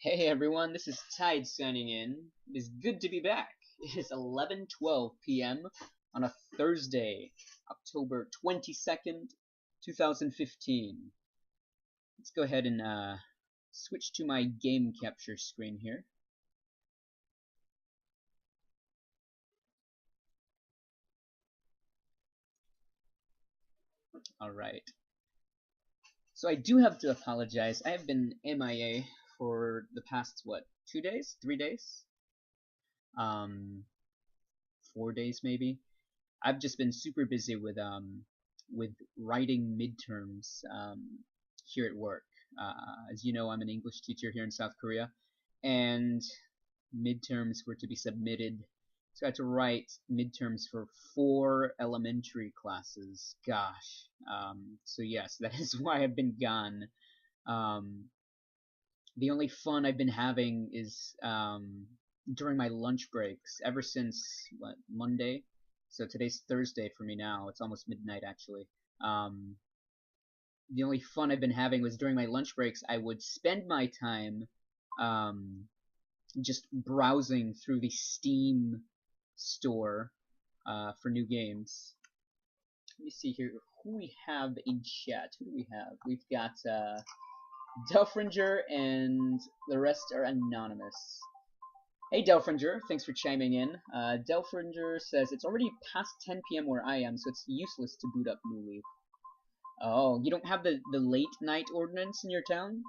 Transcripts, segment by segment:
Hey everyone, this is Tide signing in. It is good to be back. It is 11:12 p.m. on a Thursday, October 22nd, 2015. Let's go ahead and switch to my game capture screen here. Alright. So I do have to apologize. I have been MIA for the past, 2 days? 3 days? Um, 4 days maybe? I've just been super busy with writing midterms here at work. As you know, I'm an English teacher here in South Korea, and midterms were to be submitted. So I had to write midterms for 4 elementary classes. Gosh. So yes, that is why I've been gone. Um, the only fun I've been having is during my lunch breaks ever since Monday. So today's Thursday for me now. It's almost midnight actually. Um, the only fun I've been having was during my lunch breaks. I would spend my time um, just browsing through the Steam store for new games. Let me see here who we have in chat. Who do we have? We've got Delfringer, and the rest are anonymous. Hey Delfringer, thanks for chiming in. Delfringer says it's already past 10 p.m. where I am, so it's useless to boot up New Leaf. Oh, you don't have the late night ordinance in your town?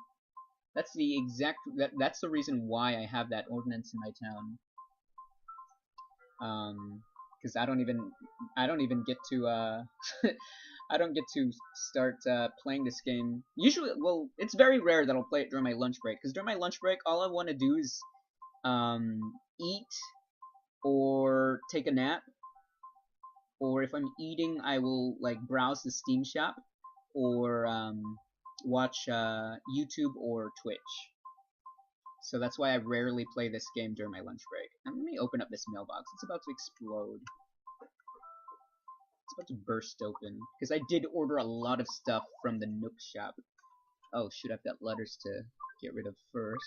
That's the exact that's the reason why I have that ordinance in my town. Because I don't even get to I don't get to start playing this game. Usually, well, it's very rare that I'll play it during my lunch break. Because during my lunch break, all I want to do is eat or take a nap. Or if I'm eating, I will like browse the Steam shop or watch YouTube or Twitch. So that's why I rarely play this game during my lunch break. And let me open up this mailbox. It's about to explode. It's about to burst open. Because I did order a lot of stuff from the Nook shop. Oh shoot, I've got letters to get rid of first.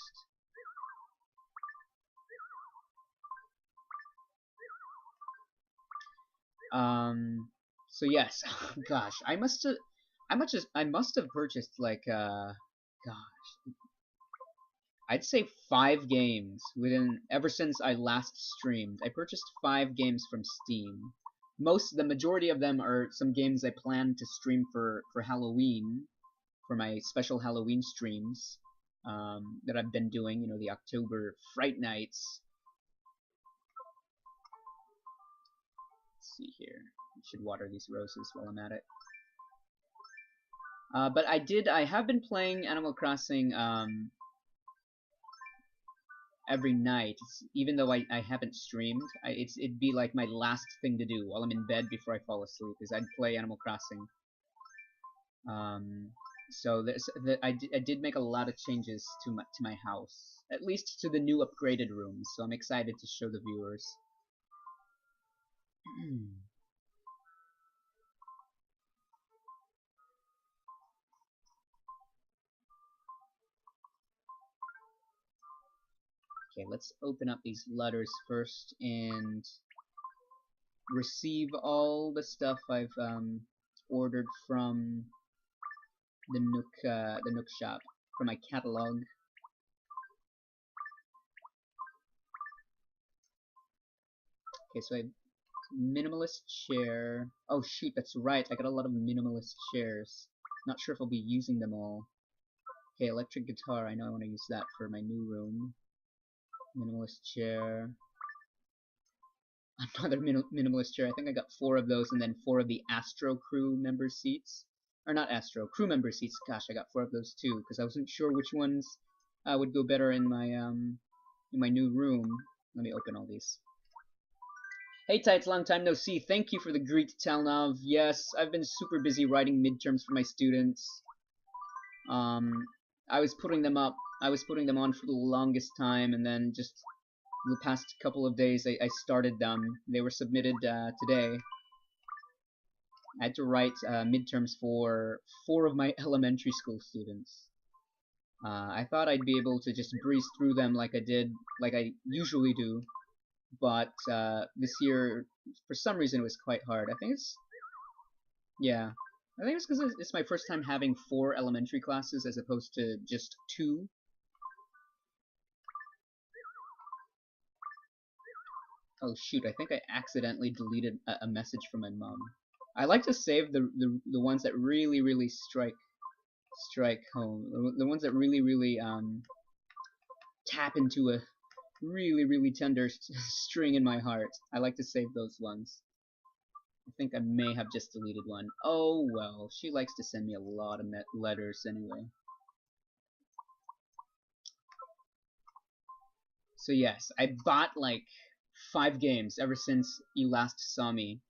So yes, gosh, I must have purchased like gosh, I'd say 5 games ever since I last streamed. I purchased 5 games from Steam. The majority of them are some games I plan to stream for Halloween, for my special Halloween streams that I've been doing. You know, the October Fright Nights. Let's see here. I should water these roses while I'm at it. But I have been playing Animal Crossing every night, even though I haven't streamed. It'd be like my last thing to do while I'm in bed before I fall asleep, is I'd play Animal Crossing. So I did make a lot of changes to my house, at least to the new upgraded rooms. So I'm excited to show the viewers. Okay, let's open up these letters first and receive all the stuff I've ordered from the Nook shop, from my catalog. Okay, so I have minimalist chair. Oh shoot, that's right. I got a lot of minimalist chairs. Not sure if I'll be using them all. Okay, electric guitar. I know I want to use that for my new room. Minimalist chair. Another minimalist chair. I think I got 4 of those, and then 4 of the Astro crew member seats. Or not Astro, crew member seats. Gosh, I got 4 of those too, because I wasn't sure which ones would go better in my new room. Let me open all these. Hey Tights, long time no see. Thank you for the greet, Telnov. Yes, I've been super busy writing midterms for my students. I was putting them up. I was putting them on for the longest time, and then just the past couple of days I started them. They were submitted today. I had to write midterms for 4 of my elementary school students. I thought I'd be able to just breeze through them like I usually do, but this year, for some reason, it was quite hard. Yeah, I think it's because it's my first time having 4 elementary classes as opposed to just 2. Oh shoot, I think I accidentally deleted a message from my mom. I like to save the ones that really strike home. The ones that really tap into a really tender string in my heart. I like to save those ones. I think I may have just deleted one. Oh well, she likes to send me a lot of letters anyway. So yes, I bought like 5 games ever since you last saw me.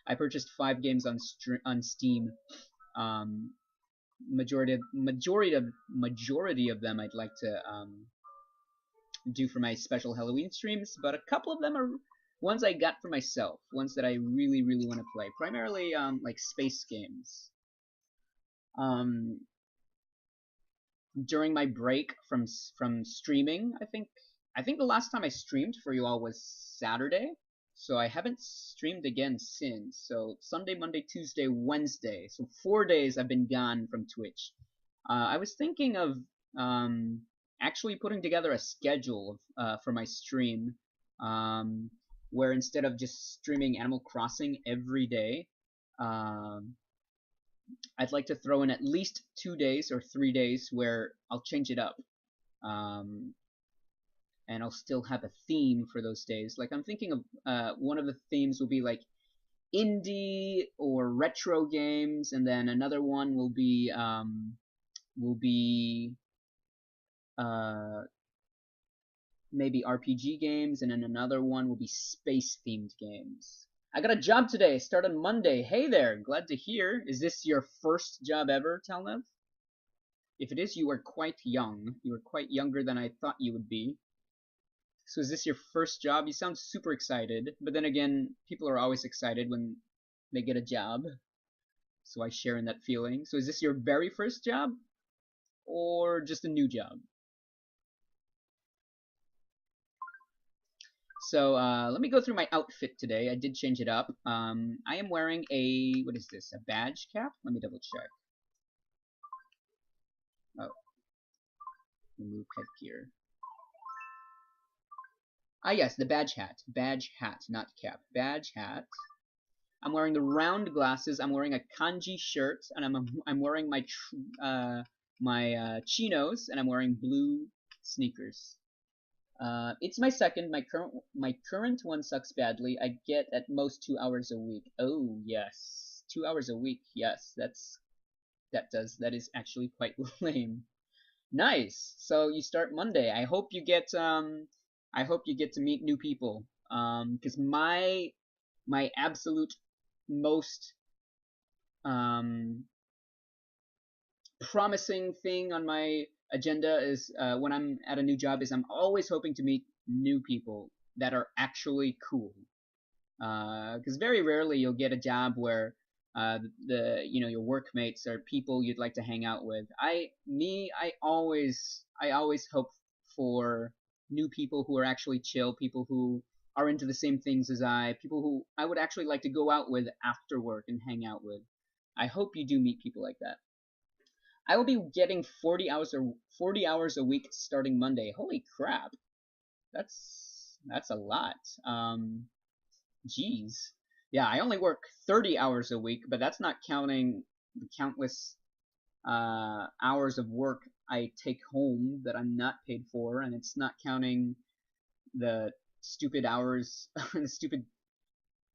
I purchased 5 games on Steam. Um, majority of them I'd like to do for my special Halloween streams, but a couple of them are ones I got for myself, ones that I really want to play. Primarily like space games. Um, During my break from streaming, I think the last time I streamed for you all was Saturday, so I haven't streamed again since. So Sunday, Monday, Tuesday, Wednesday. So 4 days I've been gone from Twitch. I was thinking of actually putting together a schedule for my stream, where instead of just streaming Animal Crossing every day, um, I'd like to throw in at least 2 days or 3 days where I'll change it up. Um, and I'll still have a theme for those days. Like I'm thinking of one of the themes will be like indie or retro games, and then another one will be uh, maybe RPG games, and then another one will be space themed games. I got a job today. Start on Monday. Hey there, glad to hear. Is this your first job ever, Telnev? If it is, you are quite young. You are quite younger than I thought you would be. So is this your first job? You sound super excited, but then again, people are always excited when they get a job. So I share in that feeling. So is this your very first job or just a new job? So let me go through my outfit today. I did change it up. I am wearing what is this, a badge cap? Let me double check. Oh, remove headgear. Ah yes, the badge hat. Badge hat, not cap. Badge hat. I'm wearing the round glasses. I'm wearing a kanji shirt, and I'm wearing my chinos, and I'm wearing blue sneakers. It's my second. My current one sucks badly. I get at most 2 hours a week. Oh yes, 2 hours a week. Yes, that is actually quite lame. Nice. So you start Monday. I hope you get to meet new people. Because my absolute most um promising thing on my agenda is when I'm at a new job is I'm always hoping to meet new people that are actually cool. Because very rarely you'll get a job where your workmates are people you'd like to hang out with. I always hope for new people who are actually chill, people who are into the same things as people who I would actually like to go out with after work and hang out with. I hope you do meet people like that. I will be getting 40 hours a week starting Monday. Holy crap. That's a lot. Geez. Yeah, I only work 30 hours a week, but that's not counting the countless hours of work I take home that I'm not paid for, and it's not counting the stupid hours, the stupid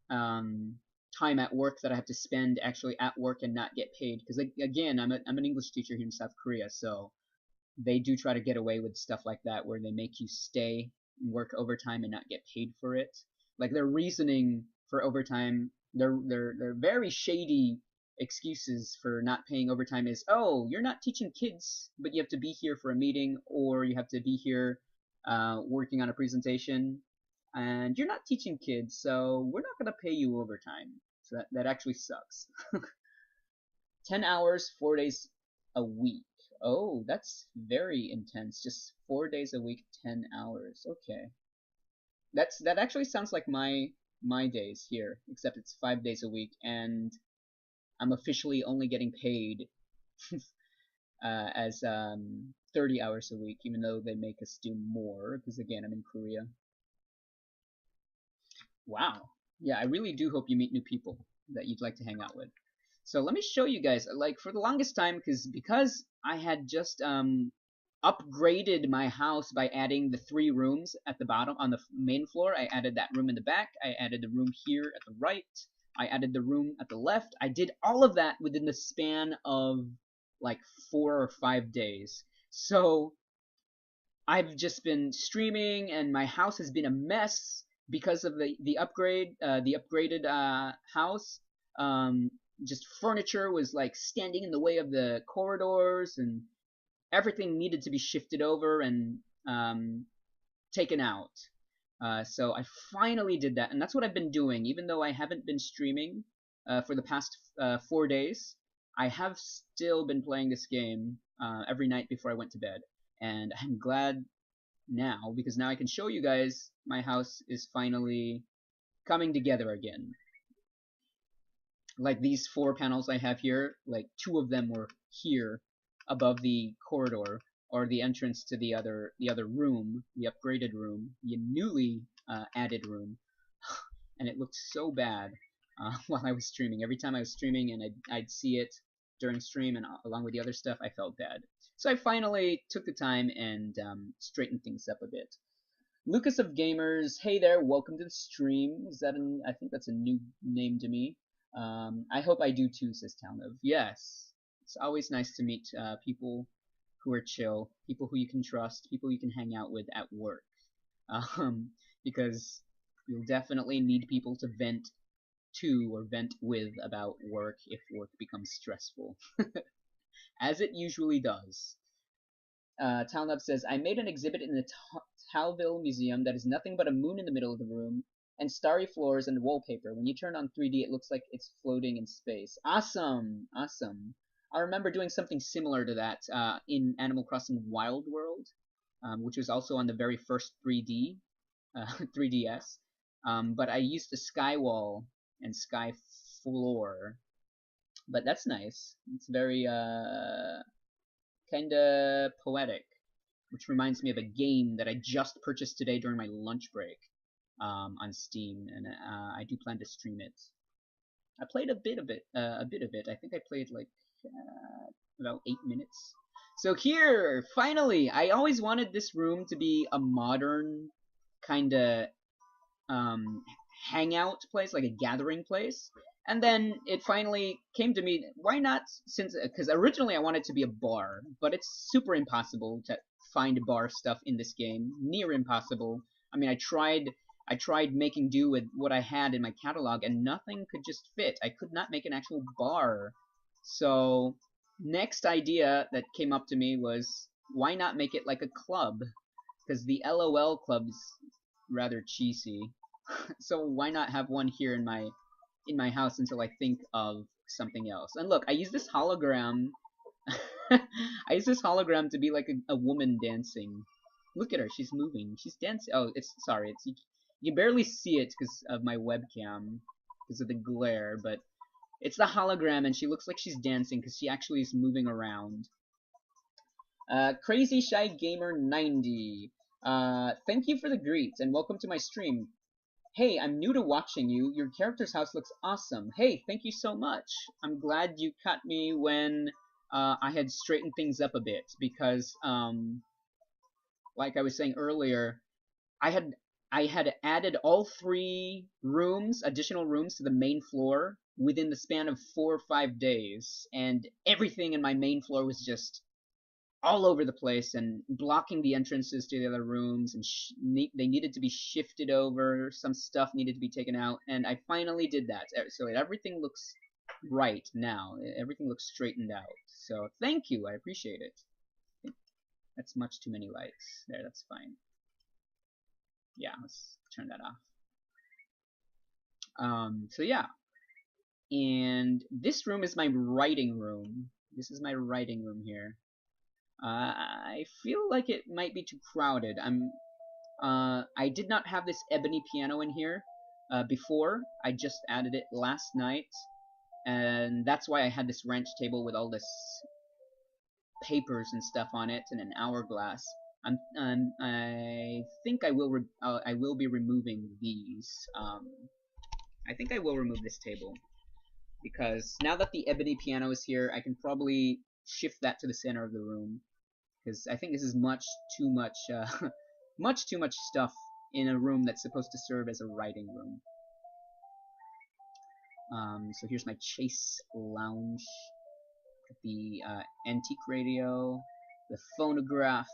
time at work that I have to spend actually at work and not get paid. Because again, I'm an English teacher here in South Korea, so they do try to get away with stuff like that, where they make you stay and work overtime and not get paid for it. Like their reasoning for overtime, they're very shady excuses for not paying overtime is, oh, you're not teaching kids, but you have to be here for a meeting, or you have to be here working on a presentation, and you're not teaching kids, so we're not going to pay you overtime. So that actually sucks. 10 hours, 4 days a week. Oh, that's very intense. Just 4 days a week, 10 hours. Okay. That actually sounds like my days here, except it's 5 days a week, and I'm officially only getting paid as 30 hours a week, even though they make us do more, because again, I'm in Korea. Wow. Yeah, I really do hope you meet new people that you'd like to hang out with. So let me show you guys, like for the longest time, because I had just upgraded my house by adding the 3 rooms at the bottom on the main floor. I added that room in the back. I added the room here at the right. I added the room at the left. I did all of that within the span of like 4 or 5 days. So I've just been streaming, and my house has been a mess because of the upgraded house. Um, just furniture was like standing in the way of the corridors, and everything needed to be shifted over and taken out. So I finally did that, and that's what I've been doing. Even though I haven't been streaming for the past 4 days, I have still been playing this game every night before I went to bed. And I'm glad now, because now I can show you guys my house is finally coming together again. Like these 4 panels I have here, like 2 of them were here above the corridor, or the entrance to the other room, the upgraded room, the newly added room, and it looked so bad while I was streaming. Every time I was streaming and I'd see it during stream, and along with the other stuff, I felt bad. So I finally took the time and straightened things up a bit. Lucas of Gamers, hey there, welcome to the stream. Is that I think that's a new name to me. I hope I do too, says Townov. Yes, it's always nice to meet people who are chill, people who you can trust, people you can hang out with at work. Um, because you'll definitely need people to vent to or vent with about work if work becomes stressful, as it usually does. Talnub says, I made an exhibit in the Talville Museum that is nothing but a moon in the middle of the room and starry floors and wallpaper. When you turn on 3D, it looks like it's floating in space. Awesome! Awesome. I remember doing something similar to that in Animal Crossing Wild World, which was also on the very first 3D, 3DS. But I used the sky wall and sky floor. But that's nice. It's very kind of poetic, which reminds me of a game that I just purchased today during my lunch break on Steam, and I do plan to stream it. I played a bit of it. I think I played like about 8 minutes. So here, finally, I always wanted this room to be a modern kind of um, hangout place, like a gathering place. And then it finally came to me, why not, since, because originally I wanted to be a bar, but it's super impossible to find bar stuff in this game, near impossible. I mean, I tried making do with what I had in my catalog, and nothing could just fit. I could not make an actual bar. So, next idea that came up to me was, why not make it like a club? Because the LOL club's rather cheesy. So why not have one here in my house until I think of something else? And look, I use this hologram. I use this hologram to be like a woman dancing. Look at her, she's moving. She's dancing. Oh, it's sorry. It's you can barely see it because of my webcam, because of the glare, but it's the hologram, and she looks like she's dancing because she actually is moving around. Crazy Shy Gamer 90. Thank you for the greet and welcome to my stream. Hey, I'm new to watching you. Your character's house looks awesome. Hey, thank you so much. I'm glad you caught me when I had straightened things up a bit, because, like I was saying earlier, I had I had added all 3 additional rooms to the main floor within the span of 4 or 5 days, and everything in my main floor was just all over the place and blocking the entrances to the other rooms, and they needed to be shifted over. Some stuff needed to be taken out, and I finally did that. So everything looks right now. Everything looks straightened out. So thank you. I appreciate it. That's much too many lights. There, that's fine. Yeah, let's turn that off. So yeah. And this room is my writing room. This is my writing room here. I feel like it might be too crowded. I did not have this ebony piano in here before. I just added it last night, and that's why I had this ranch table with all this papers and stuff on it and an hourglass. I think I will be removing these. I think I will remove this table because now that the ebony piano is here, I can probably shift that to the center of the room because I think this is much too much, much too much stuff in a room that's supposed to serve as a writing room. So here's my Chase Lounge, the antique radio, the phonograph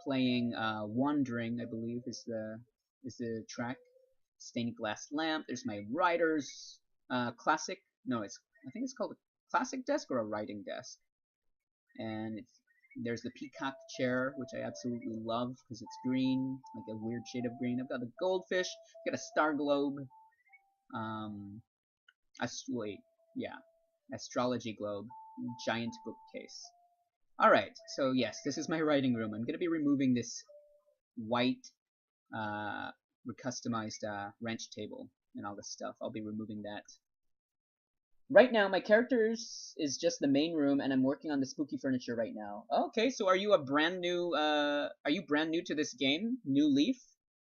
playing "Wandering," I believe is the track. Stained glass lamp. There's my writer's classic. No, I think it's called a classic desk or a writing desk. And there's the peacock chair, which I absolutely love because it's green, like a weird shade of green. I've got a goldfish. I've got a star globe. Wait, yeah, astrology globe, giant bookcase. Alright, so yes, this is my writing room. I'm going to be removing this white, customized wrench table and all this stuff. I'll be removing that. Right now, my characters is just the main room, and I'm working on the spooky furniture right now. Okay, so are you brand new to this game, New Leaf?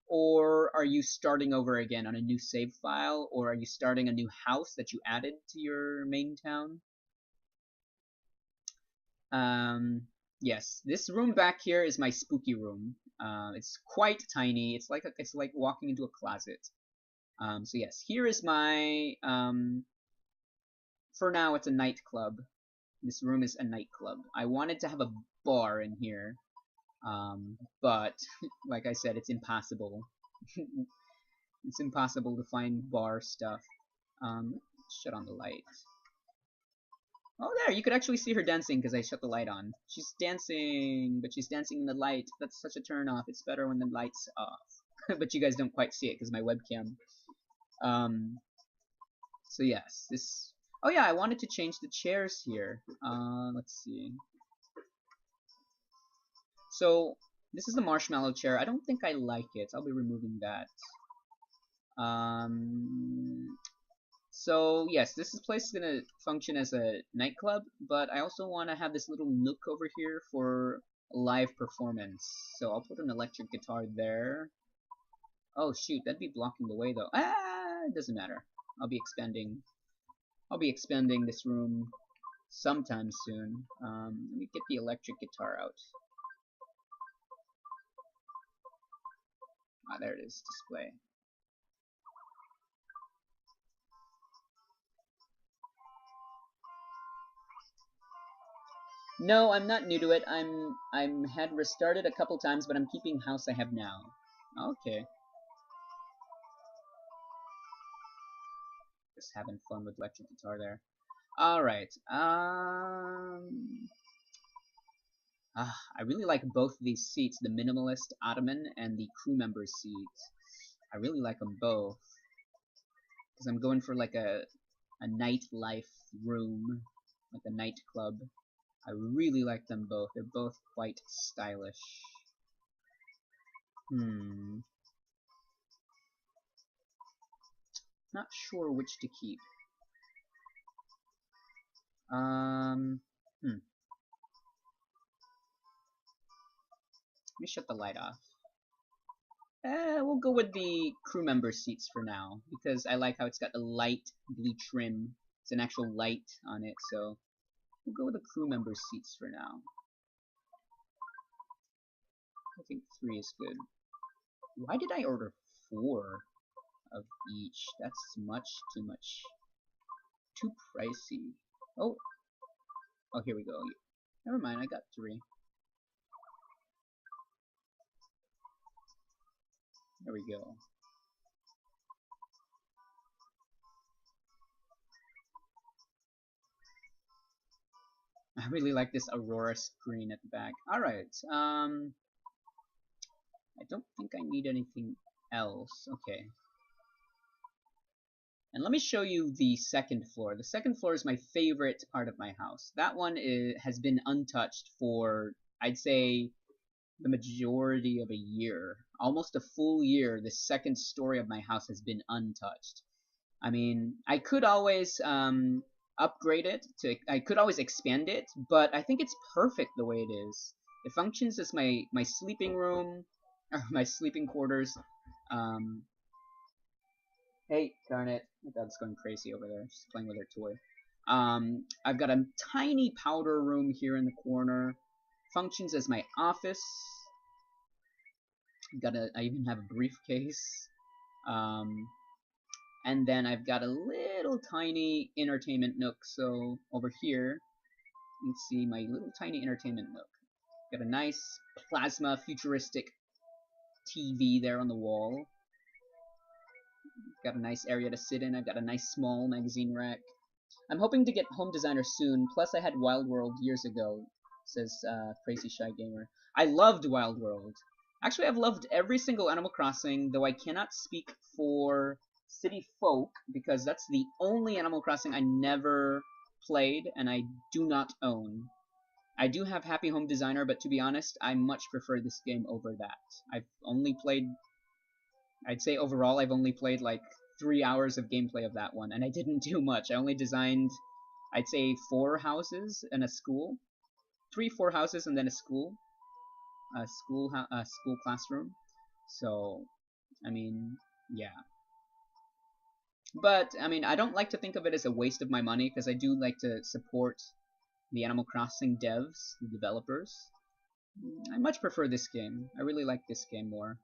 Or are you starting over again on a new save file? Or are you starting a new house that you added to your main town? Yes, this room back here is my spooky room. It's quite tiny. It's like walking into a closet. So yes, here is my for now it's a nightclub. This room is a nightclub. I wanted to have a bar in here, but like I said, it's impossible. It's impossible to find bar stuff. Shut on the light. Oh, there, you could actually see her dancing because I shut the light on. She's dancing, but she's dancing in the light. That's such a turn off. It's better when the light's off. But you guys don't quite see it because my webcam. So yes, this... Oh yeah, I wanted to change the chairs here. Let's see. So, this is the marshmallow chair. I don't think I like it. I'll be removing that. So yes, this place is gonna function as a nightclub, but I also want to have this little nook over here for live performance. So I'll put an electric guitar there. Oh shoot, that'd be blocking the way though. Ah, it doesn't matter. I'll be expanding this room sometime soon. Let me get the electric guitar out. Ah, there it is. Display. No, I'm not new to it. I'm had restarted a couple times, but I'm keeping house I have now. Okay. Just having fun with electric guitar there. Alright. I really like both these seats, the minimalist ottoman and the crew member seat. I really like them both. Because I'm going for like a nightlife room, like a nightclub. I really like them both. They're both quite stylish. Not sure which to keep. Let me shut the light off. We'll go with the crew member seats for now, because I like how it's got the light blue trim. It's an actual light on it, so we'll go with the crew member seats for now. I think 3 is good. Why did I order 4 of each? That's much too much. Too pricey. Oh, here we go. Never mind, I got 3. There we go. I really like this Aurora screen at the back. Alright, I don't think I need anything else. Okay. And let me show you the second floor. The second floor is my favorite part of my house. That one has been untouched for, I'd say the majority of a year, almost a full year, the second story of my house has been untouched. I mean, I could always upgrade it to. I could always expand it, but I think it's perfect the way it is. It functions as my sleeping room, or my sleeping quarters. Um, hey, darn it, my dog's going crazy over there. She's playing with her toy. I've got a tiny powder room here in the corner. Functions as my office. I even have a briefcase. Um, and then I've got a little tiny entertainment nook. So over here, you can see my little tiny entertainment nook. Got a nice plasma futuristic TV there on the wall. Got a nice area to sit in. I've got a nice small magazine rack. I'm hoping to get Home Designer soon. Plus, I had Wild World years ago, says Crazy Shy Gamer. I loved Wild World. Actually, I've loved every single Animal Crossing, though I cannot speak for City Folk, because that's the only Animal Crossing I never played and I do not own. I do have Happy Home Designer, but to be honest, I much prefer this game over that. I've only played, I'd say overall, I've only played like 3 hours of gameplay of that one, and I didn't do much. I only designed, I'd say, 4 houses and a school. 3, 4 houses and then a school. A school classroom. So, I mean, yeah. But, I mean, I don't like to think of it as a waste of my money, because I do like to support the Animal Crossing devs, the developers. I much prefer this game. I really like this game more.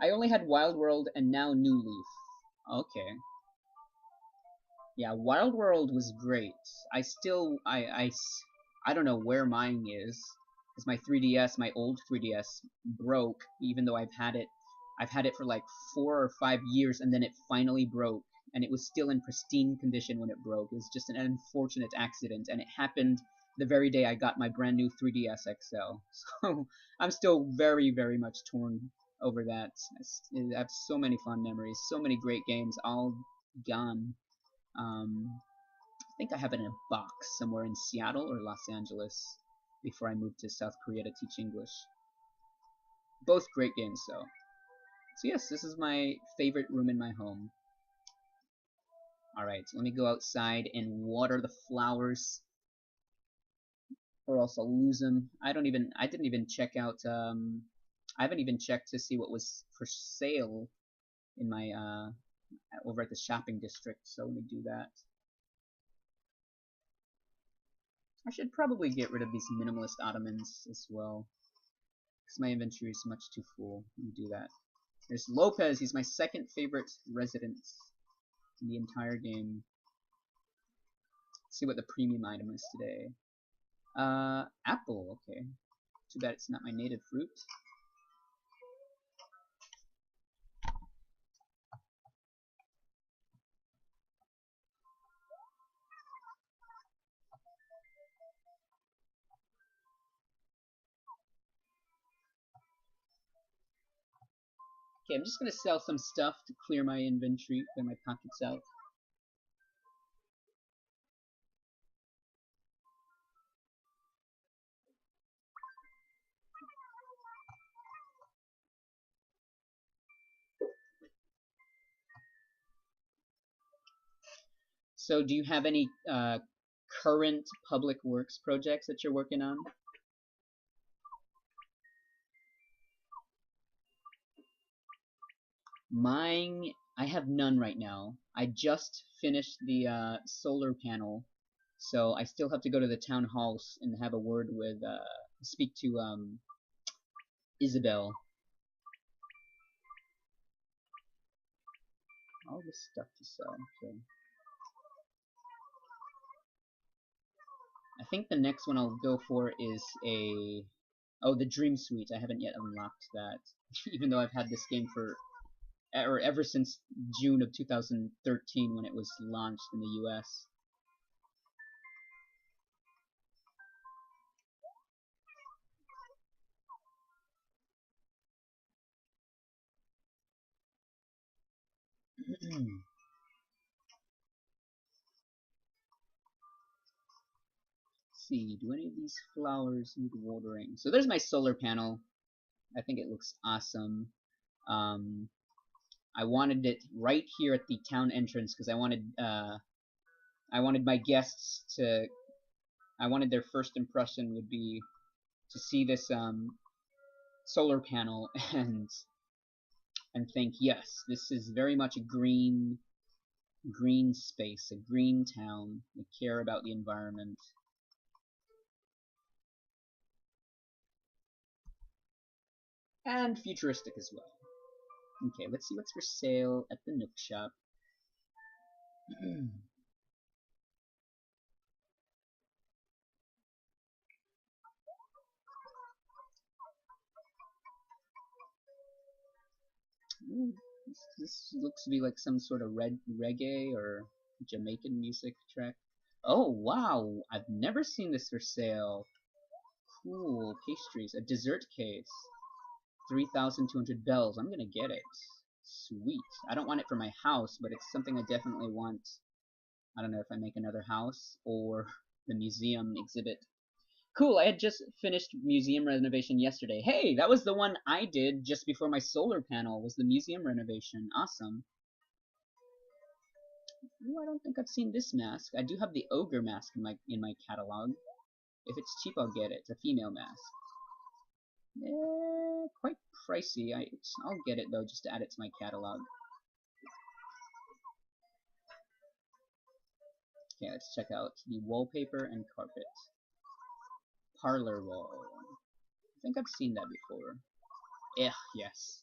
I only had Wild World and now New Leaf. Okay. Yeah, Wild World was great. I don't know where mine is, because my 3DS, my old 3DS, broke, even though I've had it for like 4 or 5 years, and then it finally broke, and it was still in pristine condition when it broke. It was just an unfortunate accident, and it happened the very day I got my brand new 3DS XL. So I'm still very, very much torn over that. I have so many fond memories, so many great games, all gone. I think I have it in a box somewhere in Seattle or Los Angeles before I moved to South Korea to teach English. Both great games, though. So yes, this is my favorite room in my home. Alright, let me go outside and water the flowers, or else I'll lose them. I didn't even check out, I haven't even checked to see what was for sale in my, over at the shopping district, so let me do that. I should probably get rid of these minimalist ottomans as well, because my inventory is much too full. Let me do that. There's Lopez. He's my second favorite resident in the entire game. Let's see what the premium item is today. Apple. Okay. Too bad it's not my native fruit. Okay, I'm just gonna sell some stuff to clear my inventory, clear my pockets out. So, do you have any current public works projects that you're working on? Mine, I have none right now. I just finished the solar panel, so I still have to go to the town halls and have a word with, speak to Isabel. All this stuff to sell. Okay. I think the next one I'll go for is the Dream Suite. I haven't yet unlocked that, even though I've had this game ever since June of 2013 when it was launched in the US. see. Do any of these flowers need watering? So there's my solar panel. I think it looks awesome. I wanted it right here at the town entrance because I wanted my guests to. I wanted their first impression would be to see this solar panel and think, yes, this is very much a green space, a green town. We care about the environment. And futuristic as well. Okay, let's see what's for sale at the Nook shop. Ooh, this looks to be like some sort of reggae or Jamaican music track. Oh wow, I've never seen this for sale. Cool, pastries, a dessert case. 3,200 bells. I'm gonna get it. Sweet. I don't want it for my house, but it's something I definitely want. I don't know if I make another house or the museum exhibit. Cool, I had just finished museum renovation yesterday. Hey, that was the one I did just before my solar panel, was the museum renovation. Awesome. Ooh, I don't think I've seen this mask. I do have the ogre mask in my catalog. If it's cheap, I'll get it. It's a female mask. Quite pricey. I'll get it though, just to add it to my catalog. Okay, let's check out the wallpaper and carpet. Parlor wall. I think I've seen that before. Yes.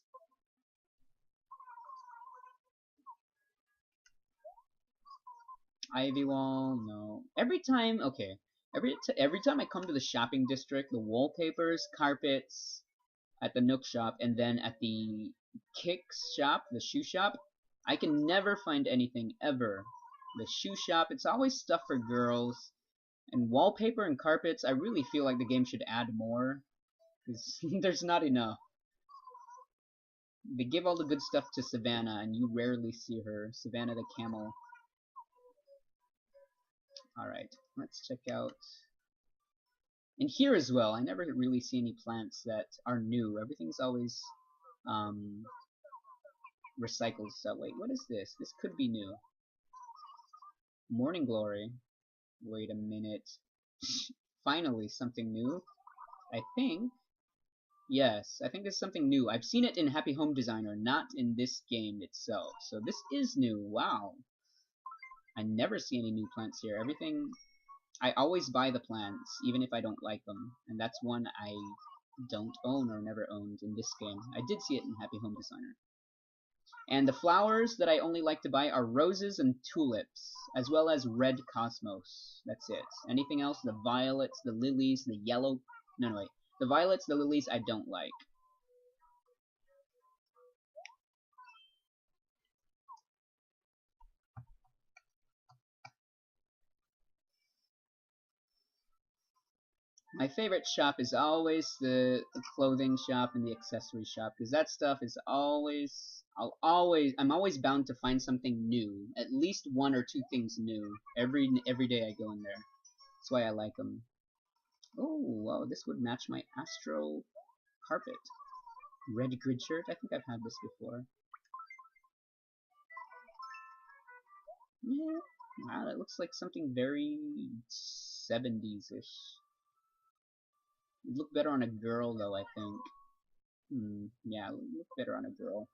Ivy wall, no. Every time, okay. Every time I come to the shopping district, the wallpapers, carpets, at the Nook shop, and then at the Kicks shop, the shoe shop, I can never find anything ever. The shoe shop, it's always stuff for girls. And wallpaper and carpets, I really feel like the game should add more, because there's not enough. They give all the good stuff to Savannah, and you rarely see her. Savannah the camel. Alright, let's check out... And here as well, I never really see any plants that are new. Everything's always recycled stuff. Wait, what is this? This could be new. Morning Glory. Wait a minute. Finally, something new. I think. Yes, I think there's something new. I've seen it in Happy Home Designer, not in this game itself. So this is new. Wow. I never see any new plants here. Everything... I always buy the plants, even if I don't like them. And that's one I don't own or never owned in this game. I did see it in Happy Home Designer. And the flowers that I only like to buy are roses and tulips, as well as red cosmos. That's it. Anything else? The violets, the lilies, the yellow... No, wait. The violets, the lilies, I don't like. My favorite shop is always the clothing shop and the accessory shop, because that stuff is always... I'm always bound to find something new. At least one or two things new. Every day I go in there. That's why I like them. Oh, wow, this would match my Astro carpet. Red grid shirt? I think I've had this before. Yeah, wow, that looks like something very 70s-ish. It'd look better on a girl, though, I think. Yeah, it would look better on a girl.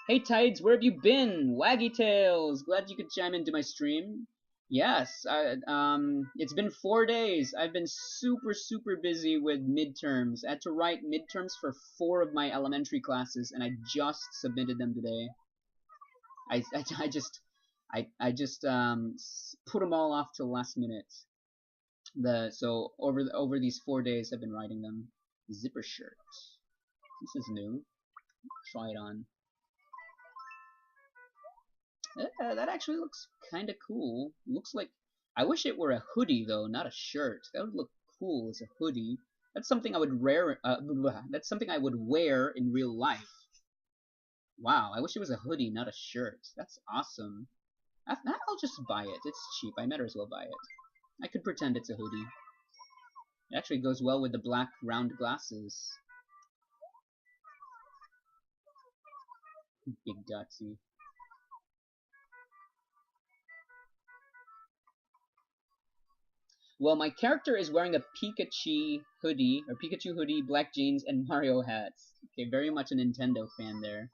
Hey, Tides, where have you been? Waggy Tails! Glad you could chime into my stream. Yes, it's been 4 days. I've been super busy with midterms. I had to write midterms for 4 of my elementary classes, and I just submitted them today. I just put them all off till the last minute. So over these 4 days, I've been writing them. Zipper shirt. This is new. Try it on. That actually looks kind of cool. Looks like... I wish it were a hoodie, though, not a shirt. That would look cool as a hoodie. That's something I would that's something I would wear in real life. Wow, I wish it was a hoodie, not a shirt. That's awesome. I'll just buy it. It's cheap. I might as well buy it. I could pretend it's a hoodie. It actually goes well with the black round glasses. Big Dotsy. Well, my character is wearing a Pikachu hoodie, black jeans, and Mario hats. Okay, very much a Nintendo fan there.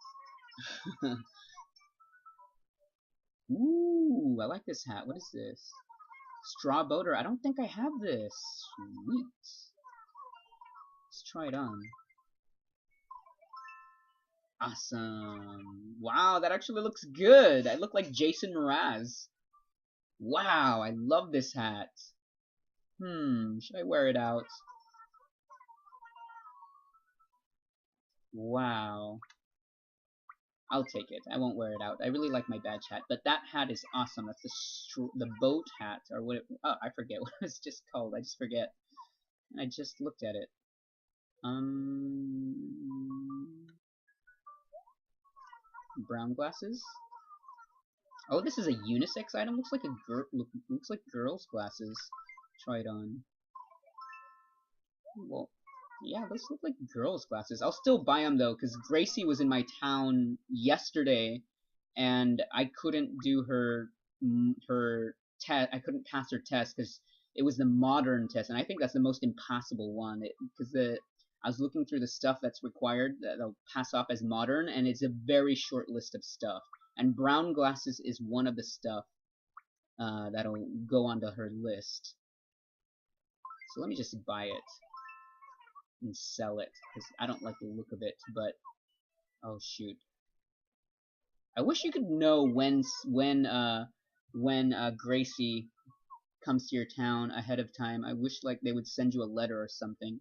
Ooh, I like this hat. What is this? Straw boater. I don't think I have this. Sweet. Let's try it on. Awesome. Wow, that actually looks good. I look like Jason Mraz. Wow, I love this hat. Should I wear it out? Wow. I'll take it. I won't wear it out. I really like my badge hat, but that hat is awesome. That's the boat hat, or what? I forget what it's just called. I just forget. I just looked at it. Brown glasses. Oh, this is a unisex item. Looks like looks like girls' glasses. Try it on. Well, yeah, those look like girls' glasses. I'll still buy them though, because Gracie was in my town yesterday, and I couldn't do her test. I couldn't pass her test because it was the modern test, and I think that's the most impossible one. Because I was looking through the stuff that's required that'll pass off as modern, and it's a very short list of stuff. And brown glasses is one of the stuff that'll go onto her list. So let me just buy it and sell it because I don't like the look of it. But oh shoot, I wish you could know when Gracie comes to your town ahead of time. I wish like they would send you a letter or something.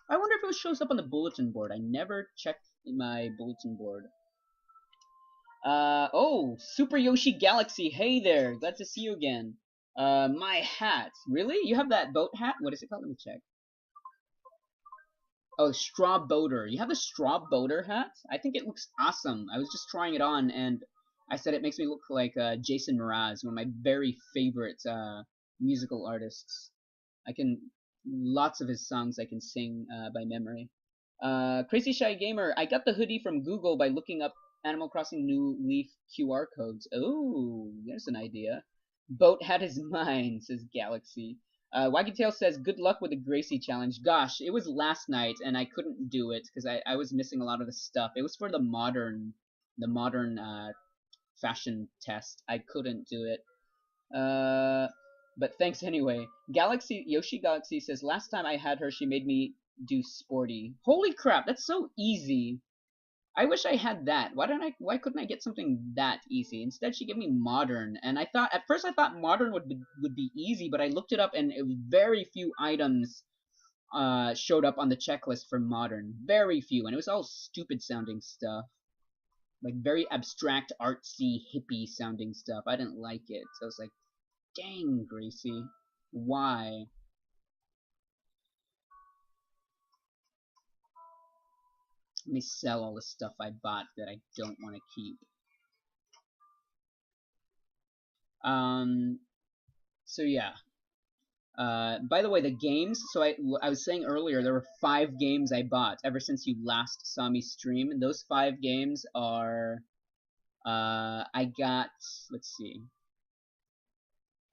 I wonder if it shows up on the bulletin board. I never checked my bulletin board. Oh, Super Yoshi Galaxy. Hey there, glad to see you again. My hat. Really? You have that boat hat? What is it called? Let me check. Oh, straw boater. You have the straw boater hat? I think it looks awesome. I was just trying it on, and I said it makes me look like Jason Mraz, one of my very favorite musical artists. Lots of his songs I can sing by memory. Crazy Shy Gamer, I got the hoodie from Google by looking up Animal Crossing New Leaf QR codes. Oh, there's an idea. Boat hat is mine, says Galaxy. Wacky Tail says, good luck with the Gracie challenge. Gosh, it was last night, and I couldn't do it because I was missing a lot of the stuff. It was for the modern fashion test. I couldn't do it. But thanks anyway. Yoshi Galaxy says, last time I had her, she made me do sporty. Holy crap, that's so easy. I wish I had that. Why couldn't I get something that easy? Instead, she gave me modern, and at first I thought modern would be easy, but I looked it up, and it was very few items showed up on the checklist for modern. Very few, and it was all stupid sounding stuff. Like very abstract, artsy, hippie sounding stuff. I didn't like it. So I was like, dang, Gracie. Why? Let me sell all the stuff I bought that I don't want to keep. So yeah. By the way, the games, so I was saying earlier, there were 5 games I bought ever since you last saw me stream. And those 5 games are, I got, let's see.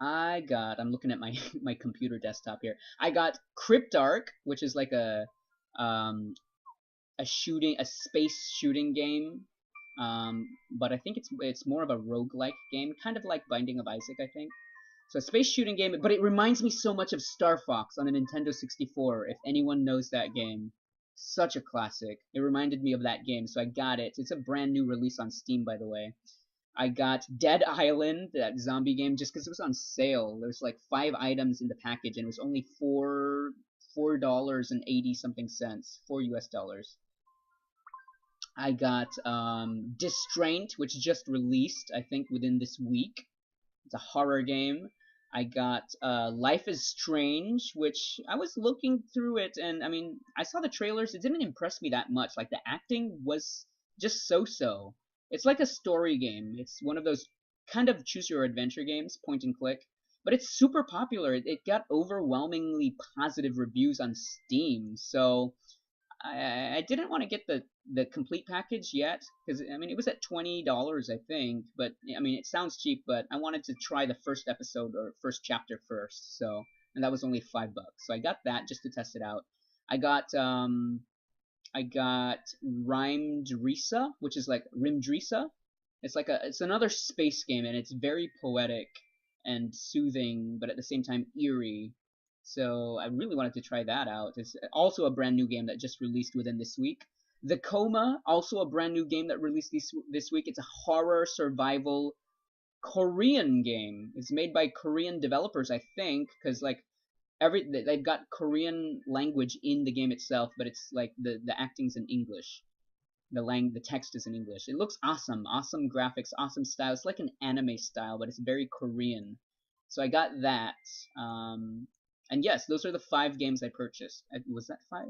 I'm looking at my, my computer desktop here. I got Cryptark, which is like a space shooting game. But I think it's more of a roguelike game, kind of like Binding of Isaac, I think. So a space shooting game, but it reminds me so much of Star Fox on the Nintendo 64, if anyone knows that game. Such a classic. It reminded me of that game, so I got it. It's a brand new release on Steam, by the way. I got Dead Island, that zombie game, just because it was on sale. There's like 5 items in the package, and it was only $4.80 something cents, $4 US. I got Distraint, which just released, I think, within this week. It's a horror game. I got Life is Strange, which I was looking through it, and I mean, I saw the trailers. It didn't impress me that much. Like, the acting was just so-so. It's like a story game. It's one of those kind of choose-your-adventure games, point and click. but it's super popular. It got overwhelmingly positive reviews on Steam, so I didn't want to get the complete package yet because I mean it was at $20 I think, but I mean it sounds cheap, but I wanted to try the first episode or first chapter first, so and that was only $5, so I got that just to test it out. I got I got Rhyme which is like Rimdrisa. It's another space game and it's very poetic and soothing, but at the same time eerie. So I really wanted to try that out. It's also a brand new game that just released within this week. The Coma, also a brand new game that released this week. It's a horror survival Korean game. It's made by Korean developers, I think, because like they've got Korean language in the game itself, but it's like the acting's in English. The text is in English. It looks awesome, awesome graphics, awesome style. It's like an anime style, but it's very Korean. So I got that. And yes, those are the 5 games I purchased. Was that 5?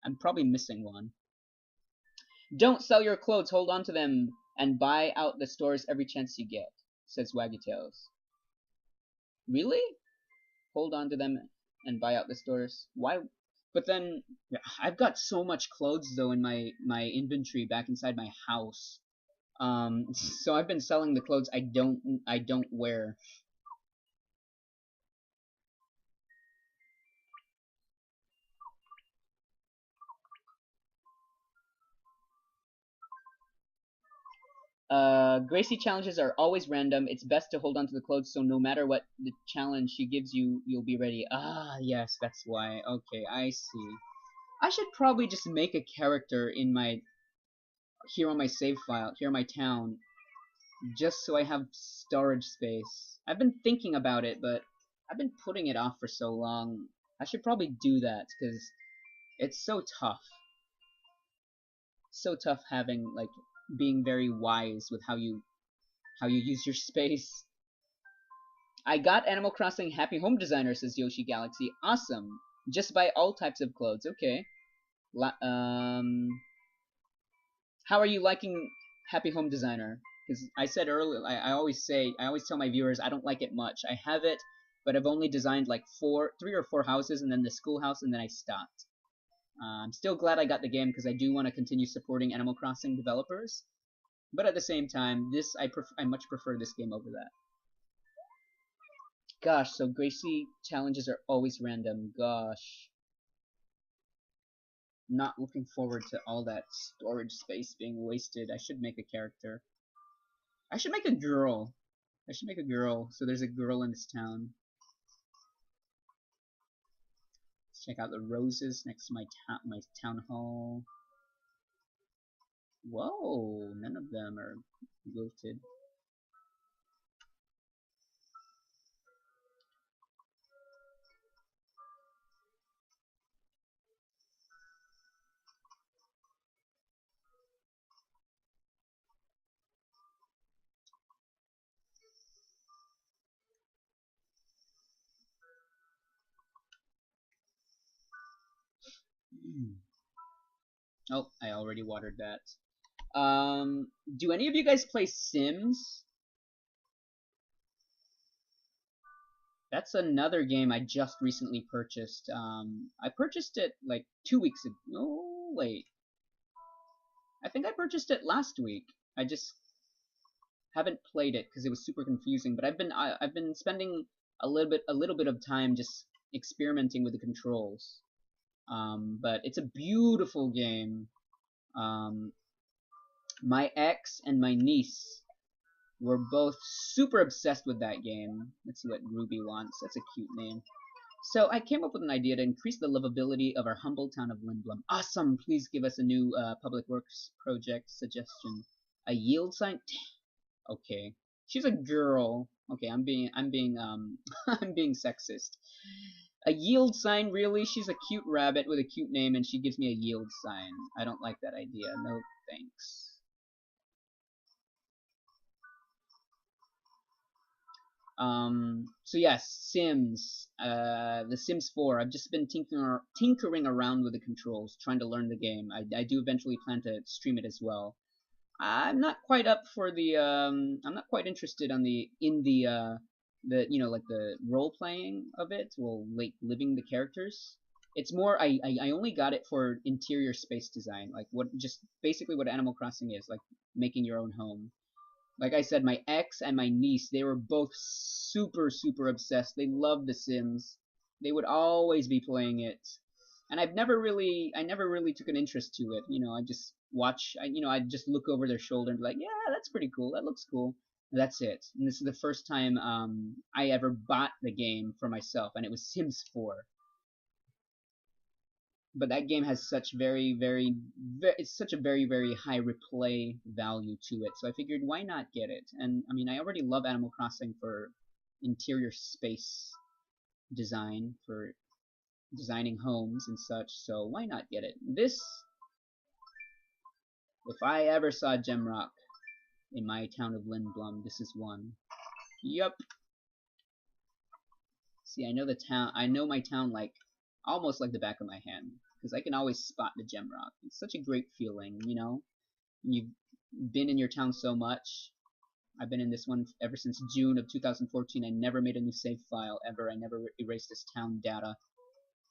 I'm probably missing one. Don't sell your clothes. Hold on to them and buy out the stores every chance you get, says Waggytails. Really? Hold on to them and buy out the stores? Why? But then I've got so much clothes though in my inventory back inside my house. So I've been selling the clothes I don't wear. Gracie challenges are always random. It's best to hold on to the clothes so no matter what the challenge she gives you, you'll be ready. Ah, yes, that's why. Okay, I see. I should probably just make a character in here on my save file, here on my town, just so I have storage space. I've been thinking about it, but I've been putting it off for so long. I should probably do that, because it's so tough. So tough having, like, being very wise with how you use your space. I got Animal Crossing Happy Home Designer, says Yoshi Galaxy. Awesome. Just buy all types of clothes. Okay. How are you liking Happy Home Designer? Because I said earlier, I always tell my viewers I don't like it much. I have it, but I've only designed like 3 or 4 houses, and then the schoolhouse, and then I stopped. I'm still glad I got the game because I do want to continue supporting Animal Crossing developers. But at the same time, I much prefer this game over that. Gosh, so Gracie challenges are always random. Gosh. Not looking forward to all that storage space being wasted. I should make a character. I should make a girl. So there's a girl in this town. Let's check out the roses next to my town hall. Whoa, none of them are wilted. Oh, I already watered that. Do any of you guys play Sims? That's another game I just recently purchased. I purchased it like 2 weeks ago. No, wait. I think I purchased it last week. I just haven't played it because it was super confusing. But I've been spending a little bit of time just experimenting with the controls. But it's a beautiful game. My ex and my niece were both super obsessed with that game. Let's see what Ruby wants. That's a cute name. So I came up with an idea to increase the livability of our humble town of Lindblom. Awesome! Please give us a new public works project suggestion. A yield sign? Okay. She's a girl. Okay, I'm being I'm being sexist. A yield sign, really? She's a cute rabbit with a cute name and she gives me a yield sign. I don't like that idea. No thanks. So yes, Sims, the Sims 4. I've just been tinkering around with the controls, trying to learn the game. I do eventually plan to stream it as well. I'm not quite up for the, I'm not quite interested in the the like the role playing of it, well, like living the characters. It's more I only got it for interior space design, like what just basically what Animal Crossing is, like making your own home. Like I said, my ex and my niece, they were both super obsessed. They loved The Sims. They would always be playing it. And I never really took an interest to it. I just watch, I'd just look over their shoulder and be like, yeah, that's pretty cool. That looks cool. That's it. And this is the first time I ever bought the game for myself, and it was Sims 4. But that game has such it's such a very high replay value to it, so I figured why not get it. And I mean, I already love Animal Crossing for interior space design, for designing homes and such, so why not get it. This, if I ever saw Gemrock in my town of Lindblum, this is one. Yup. See, I know my town like almost like the back of my hand, because I can always spot the Gemrock. It's such a great feeling. You've been in your town so much. I've been in this one ever since June of 2014. I never made a new save file ever. I never erased this town data.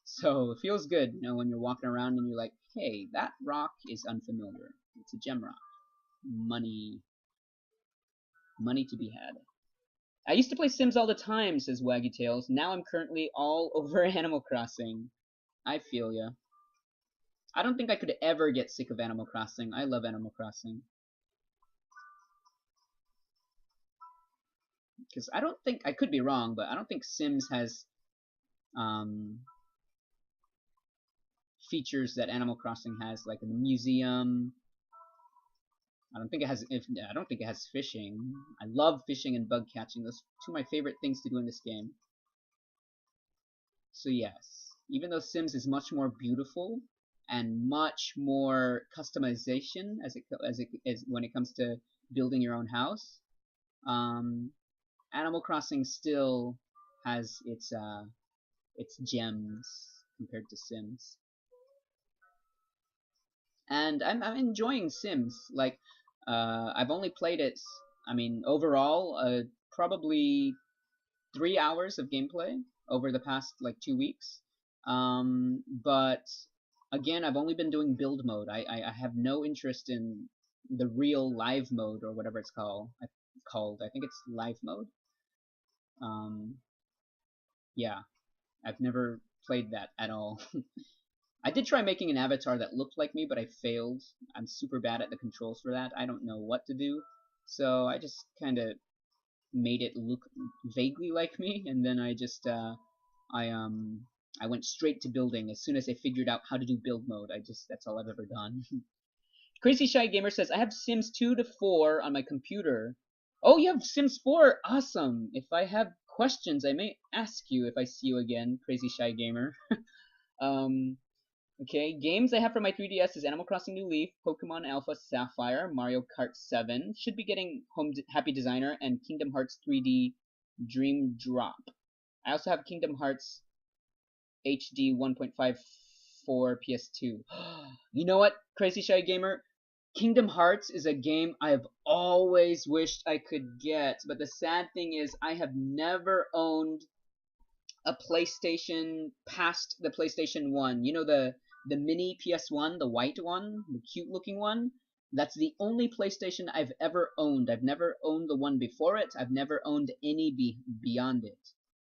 So it feels good, when you're walking around and you're like, hey, that rock is unfamiliar. It's a gem rock. Money. Money to be had. I used to play Sims all the time, says Waggy Tails. Now I'm currently all over Animal Crossing. I feel ya. I don't think I could ever get sick of Animal Crossing. I love Animal Crossing. Because I don't think, I could be wrong, but I don't think Sims has features that Animal Crossing has, like a museum. I don't think it has fishing. I love fishing and bug catching. Those are two of my favorite things to do in this game. So yes, even though Sims is much more beautiful and much more customization as when it comes to building your own house, Animal Crossing still has its gems compared to Sims. And I'm enjoying Sims. Like, I've only played it. I mean, overall, probably 3 hours of gameplay over the past like 2 weeks. But again, I've only been doing build mode. I have no interest in the real live mode or whatever it's called. I think it's live mode. Yeah, I've never played that at all. I did try making an avatar that looked like me, but I failed. I'm super bad at the controls for that. I don't know what to do. So I just kind of made it look vaguely like me, and then I went straight to building as soon as I figured out how to do build mode. That's all I've ever done. Crazy Shy Gamer says, I have Sims 2 to 4 on my computer. Oh, you have Sims 4? Awesome. If I have questions, I may ask you if I see you again, Crazy Shy Gamer. Okay, games I have for my 3DS is Animal Crossing New Leaf, Pokemon Alpha Sapphire, Mario Kart 7, should be getting Happy Designer, and Kingdom Hearts 3D Dream Drop. I also have Kingdom Hearts HD 1.54 PS2. You know what, Crazy Shy Gamer? Kingdom Hearts is a game I've always wished I could get, but the sad thing is I have never owned a PlayStation past the PlayStation 1. The mini PS1, the white one, the cute looking one? That's the only PlayStation I've ever owned. I've never owned the one before it. I've never owned any beyond it.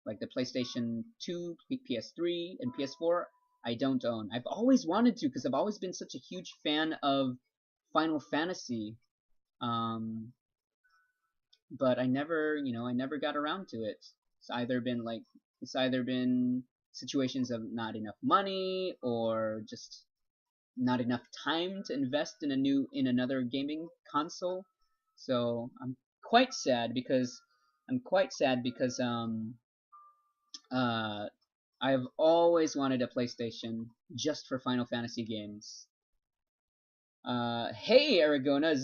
Like the PlayStation 2, PS3, and PS4, I don't own. I've always wanted to because I've always been such a huge fan of Final Fantasy. But I never got around to it. It's either been situations of not enough money or just not enough time to invest in another gaming console. So I'm quite sad because uh I've always wanted a PlayStation just for Final Fantasy games. Hey Aragona,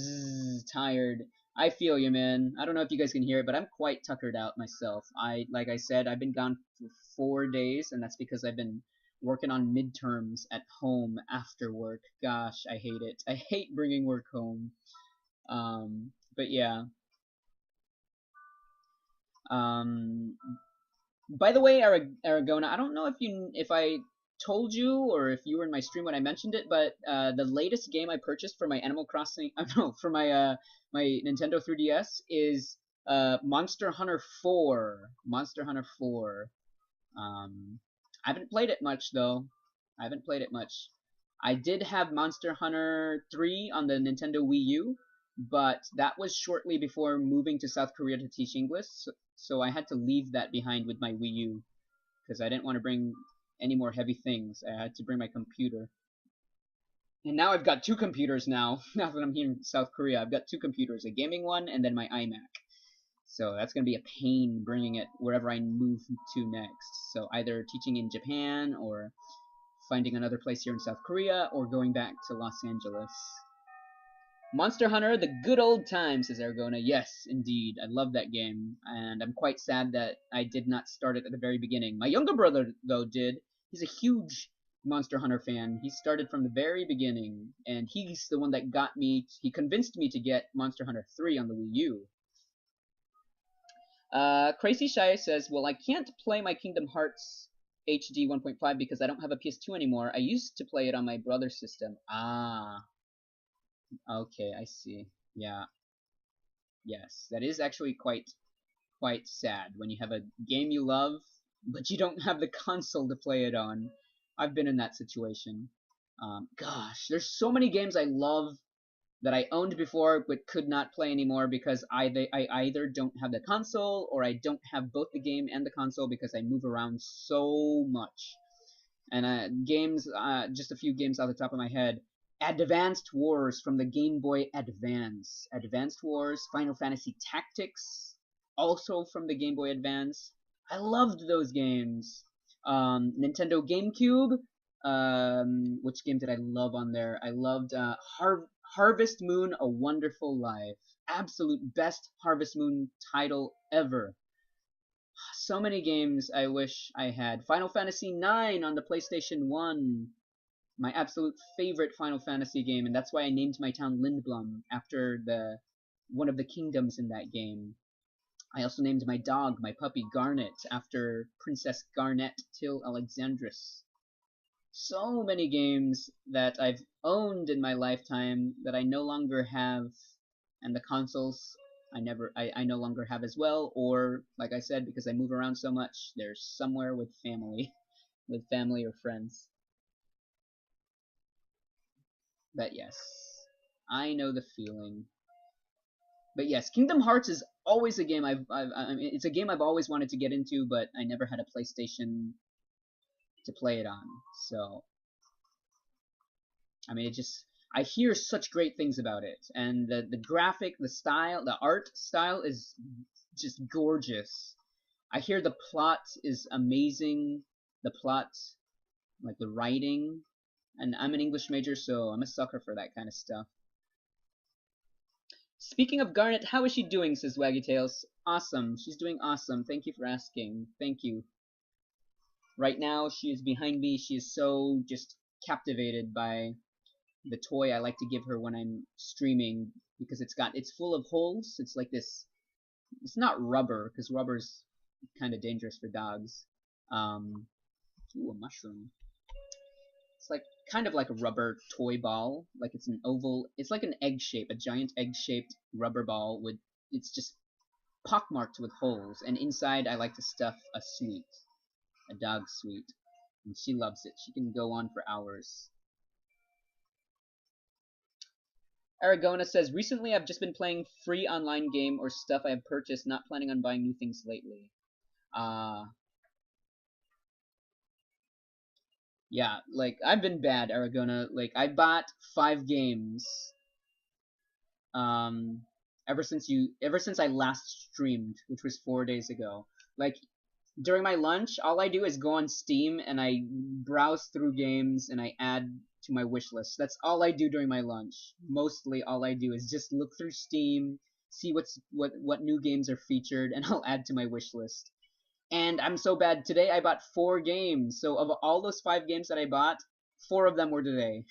tired. I feel you, man. I don't know if you guys can hear it, but I'm quite tuckered out myself. Like I said, I've been gone for 4 days, and that's because I've been working on midterms at home after work. Gosh, I hate it. I hate bringing work home. But yeah. Um, by the way, Aragona, I don't know if I told you or if you were in my stream when I mentioned it, but the latest game I purchased for my Animal Crossing, no, for my Nintendo 3DS is Monster Hunter 4. Monster Hunter 4. I haven't played it much though. I haven't played it much. I did have Monster Hunter 3 on the Nintendo Wii U, but that was shortly before moving to South Korea to teach English, so I had to leave that behind with my Wii U because I didn't want to bring any more heavy things. I had to bring my computer. And now I've got two computers now. Now that I'm here in South Korea, I've got two computers, a gaming one and then my iMac. So that's going to be a pain bringing it wherever I move to next. So either teaching in Japan or finding another place here in South Korea or going back to Los Angeles. Monster Hunter, the good old times, says Aragona. Yes, indeed. I love that game, and I'm quite sad that I did not start it at the very beginning. My younger brother, though, did. He's a huge Monster Hunter fan. He started from the very beginning, and he's the one that got me, he convinced me to get Monster Hunter 3 on the Wii U. Crazy Shy says, well, I can't play my Kingdom Hearts HD 1.5 because I don't have a PS2 anymore. I used to play it on my brother's system. Ah, okay, I see. Yeah, yes, that is actually quite sad when you have a game you love, but you don't have the console to play it on. I've been in that situation. Gosh, there's so many games I love that I owned before but could not play anymore because I either don't have the console or I don't have both the game and the console because I move around so much. And games, just a few games off the top of my head. Advanced Wars from the Game Boy Advance. Advanced Wars, Final Fantasy Tactics, also from the Game Boy Advance. I loved those games. Nintendo GameCube. Which game did I love on there? I loved Harvest Moon: A Wonderful Life. Absolute best Harvest Moon title ever. So many games I wish I had. Final Fantasy IX on the PlayStation 1. My absolute favorite Final Fantasy game, and that's why I named my town Lindblom after one of the kingdoms in that game. I also named my dog, my puppy Garnet, after Princess Garnet till Alexandris. So many games that I've owned in my lifetime that I no longer have, and the consoles I no longer have as well, or like I said, because I move around so much, they're somewhere with family, with family or friends. But yes, I know the feeling. But yes, Kingdom Hearts is always a game I mean, it's a game I've always wanted to get into, but I never had a PlayStation to play it on. So, I mean, I hear such great things about it, and the graphic, the style, the art style is just gorgeous. I hear the plot is amazing. The plot, like the writing, and I'm an English major, so I'm a sucker for that kind of stuff. Speaking of Garnet, how is she doing? Says Waggytails. Awesome. She's doing awesome. Thank you for asking. Thank you. Right now, she is behind me. She is so just captivated by the toy I like to give her when I'm streaming because it's full of holes. It's like this. It's not rubber because rubber's kind of dangerous for dogs. Ooh, a mushroom. It's like kind of like a rubber toy ball. Like it's an oval. It's like an egg shape, a giant egg-shaped rubber ball with. It's just pockmarked with holes, and inside I like to stuff a sweet, a dog sweet, and she loves it. She can go on for hours. Aragona says, recently I've just been playing free online game or stuff I have purchased, not planning on buying new things lately. Yeah, like, I've been bad, Aragona. Like, I bought 5 games, ever since I last streamed, which was 4 days ago. Like, during my lunch, all I do is go on Steam and I browse through games and I add to my wish list. That's all I do during my lunch. Mostly all I do is just look through Steam, see what new games are featured, and I'll add to my wish list. And I'm so bad. Today I bought 4 games. So of all those 5 games that I bought, 4 of them were today.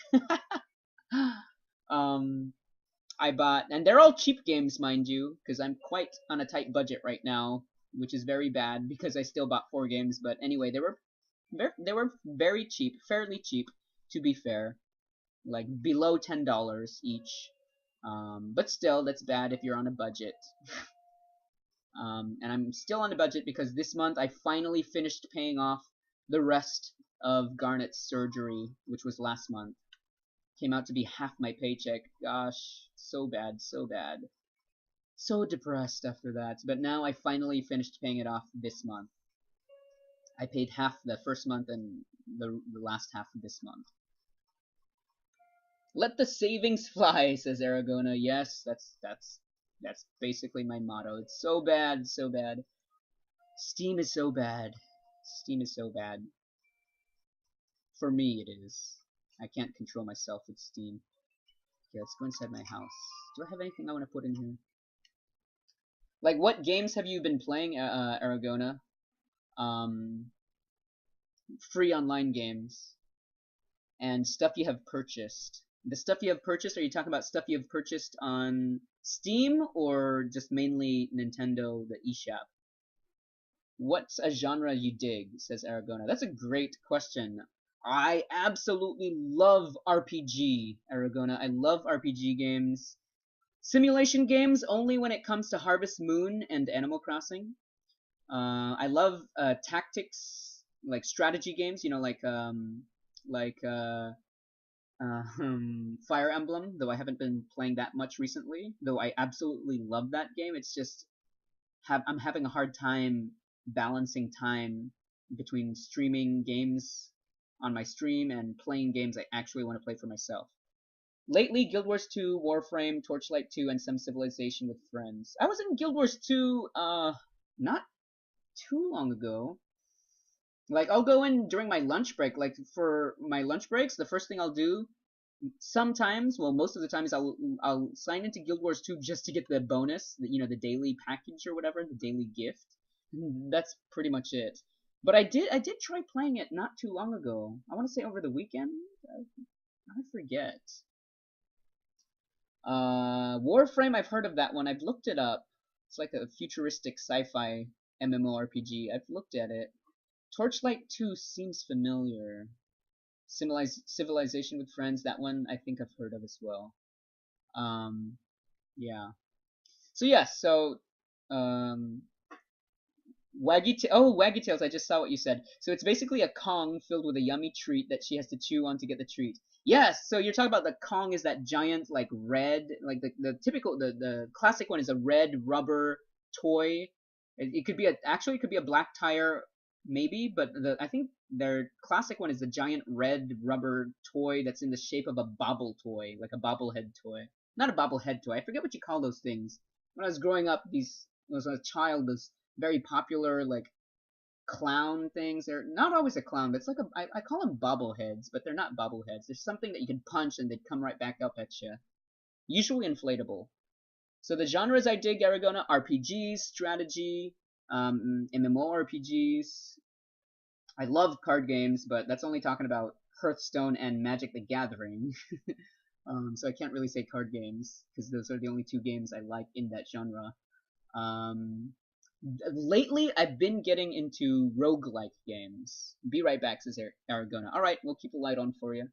I bought, and they're all cheap games, mind you, because I'm quite on a tight budget right now. which is very bad because I still bought 4 games. But anyway, they were very cheap, fairly cheap, to be fair, like below $10 each. But still, that's bad if you're on a budget. And I'm still on a budget because this month I finally finished paying off the rest of Garnet's surgery, which was last month. Came out to be half my paycheck. Gosh, so bad, so bad. So depressed after that. But now I finally finished paying it off this month. I paid half the first month and the last half of this month. Let the savings fly, says Aragona. Yes, that's basically my motto. It's so bad, so bad. Steam is so bad. Steam is so bad. For me, it is. I can't control myself with Steam. Okay, let's go inside my house. Do I have anything I want to put in here? Like, what games have you been playing, Aragona? Free online games. And stuff you have purchased. The stuff you have purchased, are you talking about stuff you have purchased on Steam or just mainly Nintendo, the eShop? What's a genre you dig, says Aragona. That's a great question. I absolutely love RPG, Aragona. I love RPG games. Simulation games only when it comes to Harvest Moon and Animal Crossing. I love tactics, like strategy games, you know, like Fire Emblem, though I haven't been playing that much recently, though I absolutely love that game. It's just I'm having a hard time balancing time between streaming games on my stream and playing games I actually want to play for myself. Lately, Guild Wars 2, Warframe, Torchlight 2, and some Civilization with friends. I was in Guild Wars 2 not too long ago. Like, I'll go in during my lunch break. Like, for my lunch breaks, the first thing I'll do sometimes, well, most of the time, is I'll sign into Guild Wars 2 just to get the bonus, the daily package or whatever, the daily gift. That's pretty much it. But I did try playing it not too long ago. I want to say over the weekend. I forget. Warframe, I've heard of that one. I've looked it up. It's like a futuristic sci-fi MMORPG. I've looked at it. Torchlight 2 seems familiar. Civilization with Friends, that one I think I've heard of as well. Yeah. So yeah, Waggy Tails, I just saw what you said. So it's basically a Kong filled with a yummy treat that she has to chew on to get the treat. Yes, so you're talking about the Kong is that giant, like, red, like the typical, the classic one is a red rubber toy. It could be actually it could be a black tire, maybe, but I think their classic one is the giant red rubber toy that's in the shape of a bobble toy, like a bobblehead toy. Not a bobblehead toy, I forget what you call those things. When I was growing up, as a child, those very popular, like, clown things. They're not always a clown, but it's like I call them bobbleheads, but they're not bobbleheads. There's something that you can punch and they'd come right back up at you. Usually inflatable. So the genres I dig, Aragona: RPGs, strategy, MMORPGs. I love card games, but that's only talking about Hearthstone and Magic the Gathering. So I can't really say card games, because those are the only 2 games I like in that genre. Lately, I've been getting into roguelike games. Be right back, says Aragona. Alright, we'll keep the light on for you.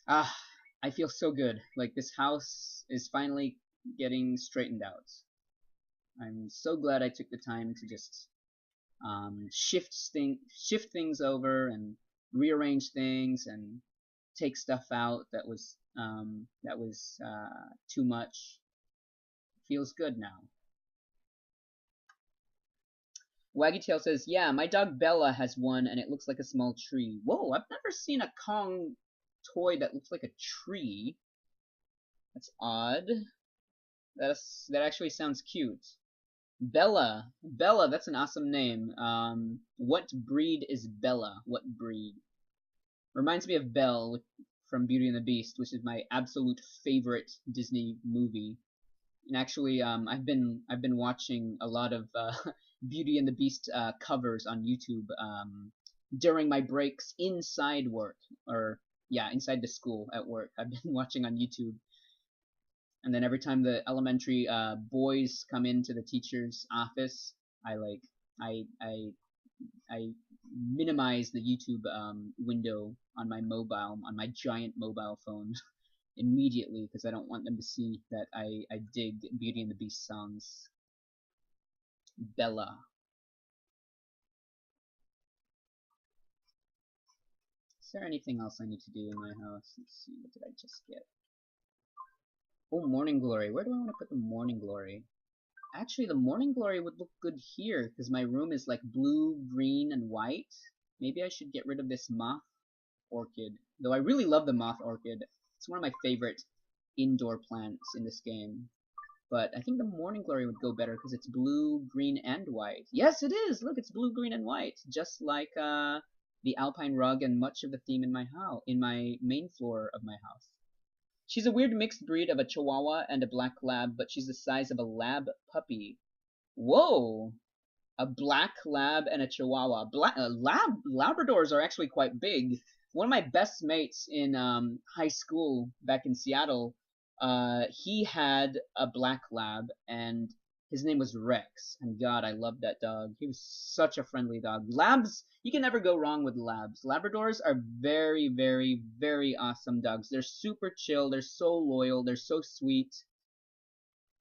Ah, I feel so good. Like, this house is finally getting straightened out. I'm so glad I took the time to just shift things over and rearrange things and take stuff out that was too much. Feels good now. Waggytail says, yeah, my dog Bella has one and it looks like a small tree. Whoa, I've never seen a Kong toy that looks like a tree. That's odd. That actually sounds cute. Bella, that's an awesome name. What breed is Bella? What breed? Reminds me of Belle from Beauty and the Beast, which is my absolute favorite Disney movie. And actually, I've been watching a lot of Beauty and the Beast covers on YouTube during my breaks inside work, or yeah, inside the school at work. I've been watching on YouTube. And then every time the elementary boys come into the teacher's office, I like I minimize the YouTube window on my mobile, on my giant mobile phone, immediately because I don't want them to see that I dig Beauty and the Beast songs. Bella. Is there anything else I need to do in my house? Let's see, what did I just get? Oh, Morning Glory. Where do I want to put the Morning Glory? Actually, the Morning Glory would look good here because my room is like blue, green, and white. Maybe I should get rid of this moth orchid. Though I really love the moth orchid. It's one of my favorite indoor plants in this game. But I think the Morning Glory would go better because it's blue, green, and white. Yes, it is! Look, it's blue, green, and white. Just like the alpine rug and much of the theme in my house, in my main floor of my house. She's a weird mixed breed of a Chihuahua and a black lab, but she's the size of a lab puppy. Whoa! A black lab and a Chihuahua. Labradors are actually quite big. One of my best mates in high school back in Seattle, he had a black lab, and his name was Rex. And God, I loved that dog. He was such a friendly dog. Labs, you can never go wrong with labs. Labradors are very, very, very awesome dogs. They're super chill. They're so loyal. They're so sweet.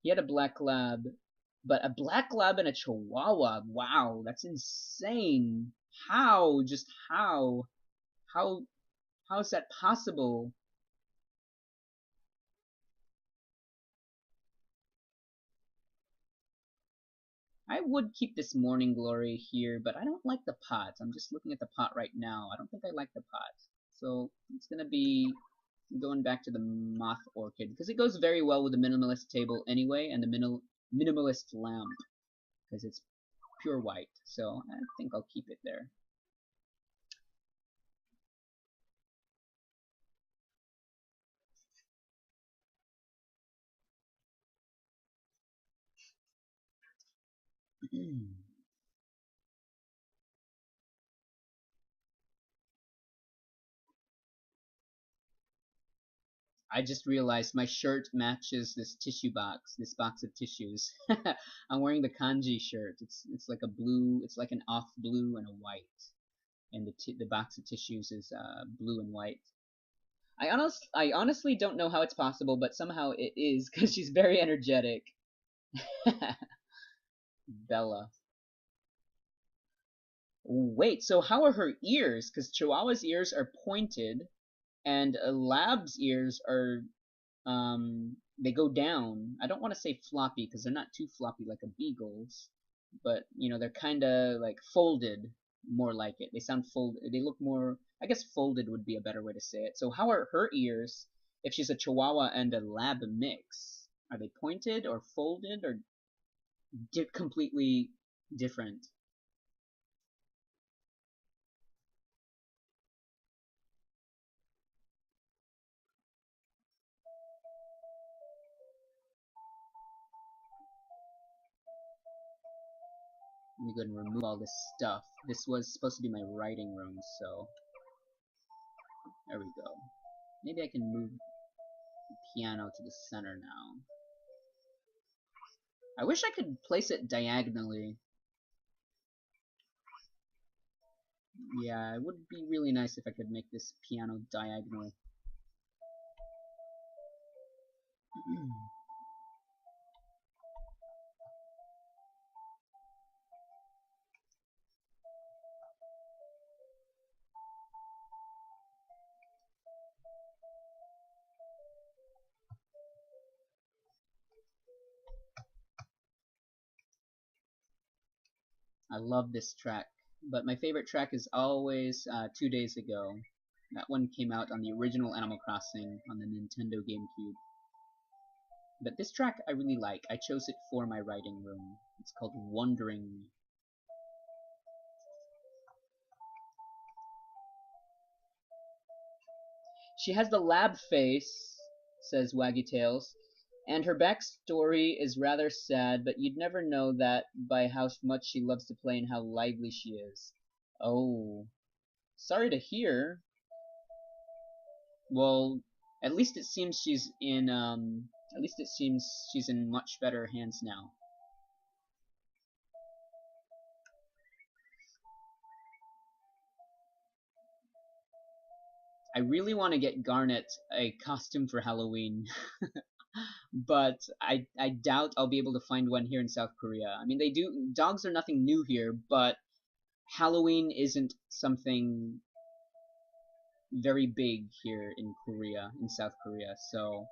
He had a black lab, but a black lab and a chihuahua. Wow, that's insane. How? Just how? How? How is that possible? I would keep this Morning Glory here, but I don't like the pot. I'm just looking at the pot right now. I don't think I like the pot. So it's gonna be going back to the Moth Orchid because it goes very well with the minimalist table anyway, and the minimalist lamp because it's pure white. So I think I'll keep it there. I just realized my shirt matches this tissue box, this box of tissues. I'm wearing the kanji shirt. It's like a blue, it's like an off blue and a white, and the box of tissues is blue and white. I honestly don't know how it's possible, but somehow it is because she's very energetic. Bella. Wait, so how are her ears? Because Chihuahua's ears are pointed, and a lab's ears are they go down. I don't want to say floppy because they're not too floppy like a beagle's, but you know they're kind of like folded, more like it. They sound folded. They look more. I guess folded would be a better way to say it. So how are her ears if she's a Chihuahua and a lab mix? Are they pointed or folded or completely different? Let me go ahead and remove all this stuff. This was supposed to be my writing room, so there we go. Maybe I can move the piano to the center now. I wish I could place it diagonally. Yeah, it would be really nice if I could make this piano diagonal. I love this track, but my favorite track is always 2 Days Ago. That one came out on the original Animal Crossing on the Nintendo GameCube. But this track I really like. I chose it for my writing room. It's called Wondering. She has the lab face, says Waggy Tails, and her backstory is rather sad, but you'd never know that by how much she loves to play and how lively she is. Oh, sorry to hear. Well, at least it seems she's in At least it seems she's in much better hands now. I really want to get Garnet a costume for Halloween, but I doubt I'll be able to find one here in South Korea. I mean, dogs are nothing new here, but Halloween isn't something very big here in Korea, in South Korea. So,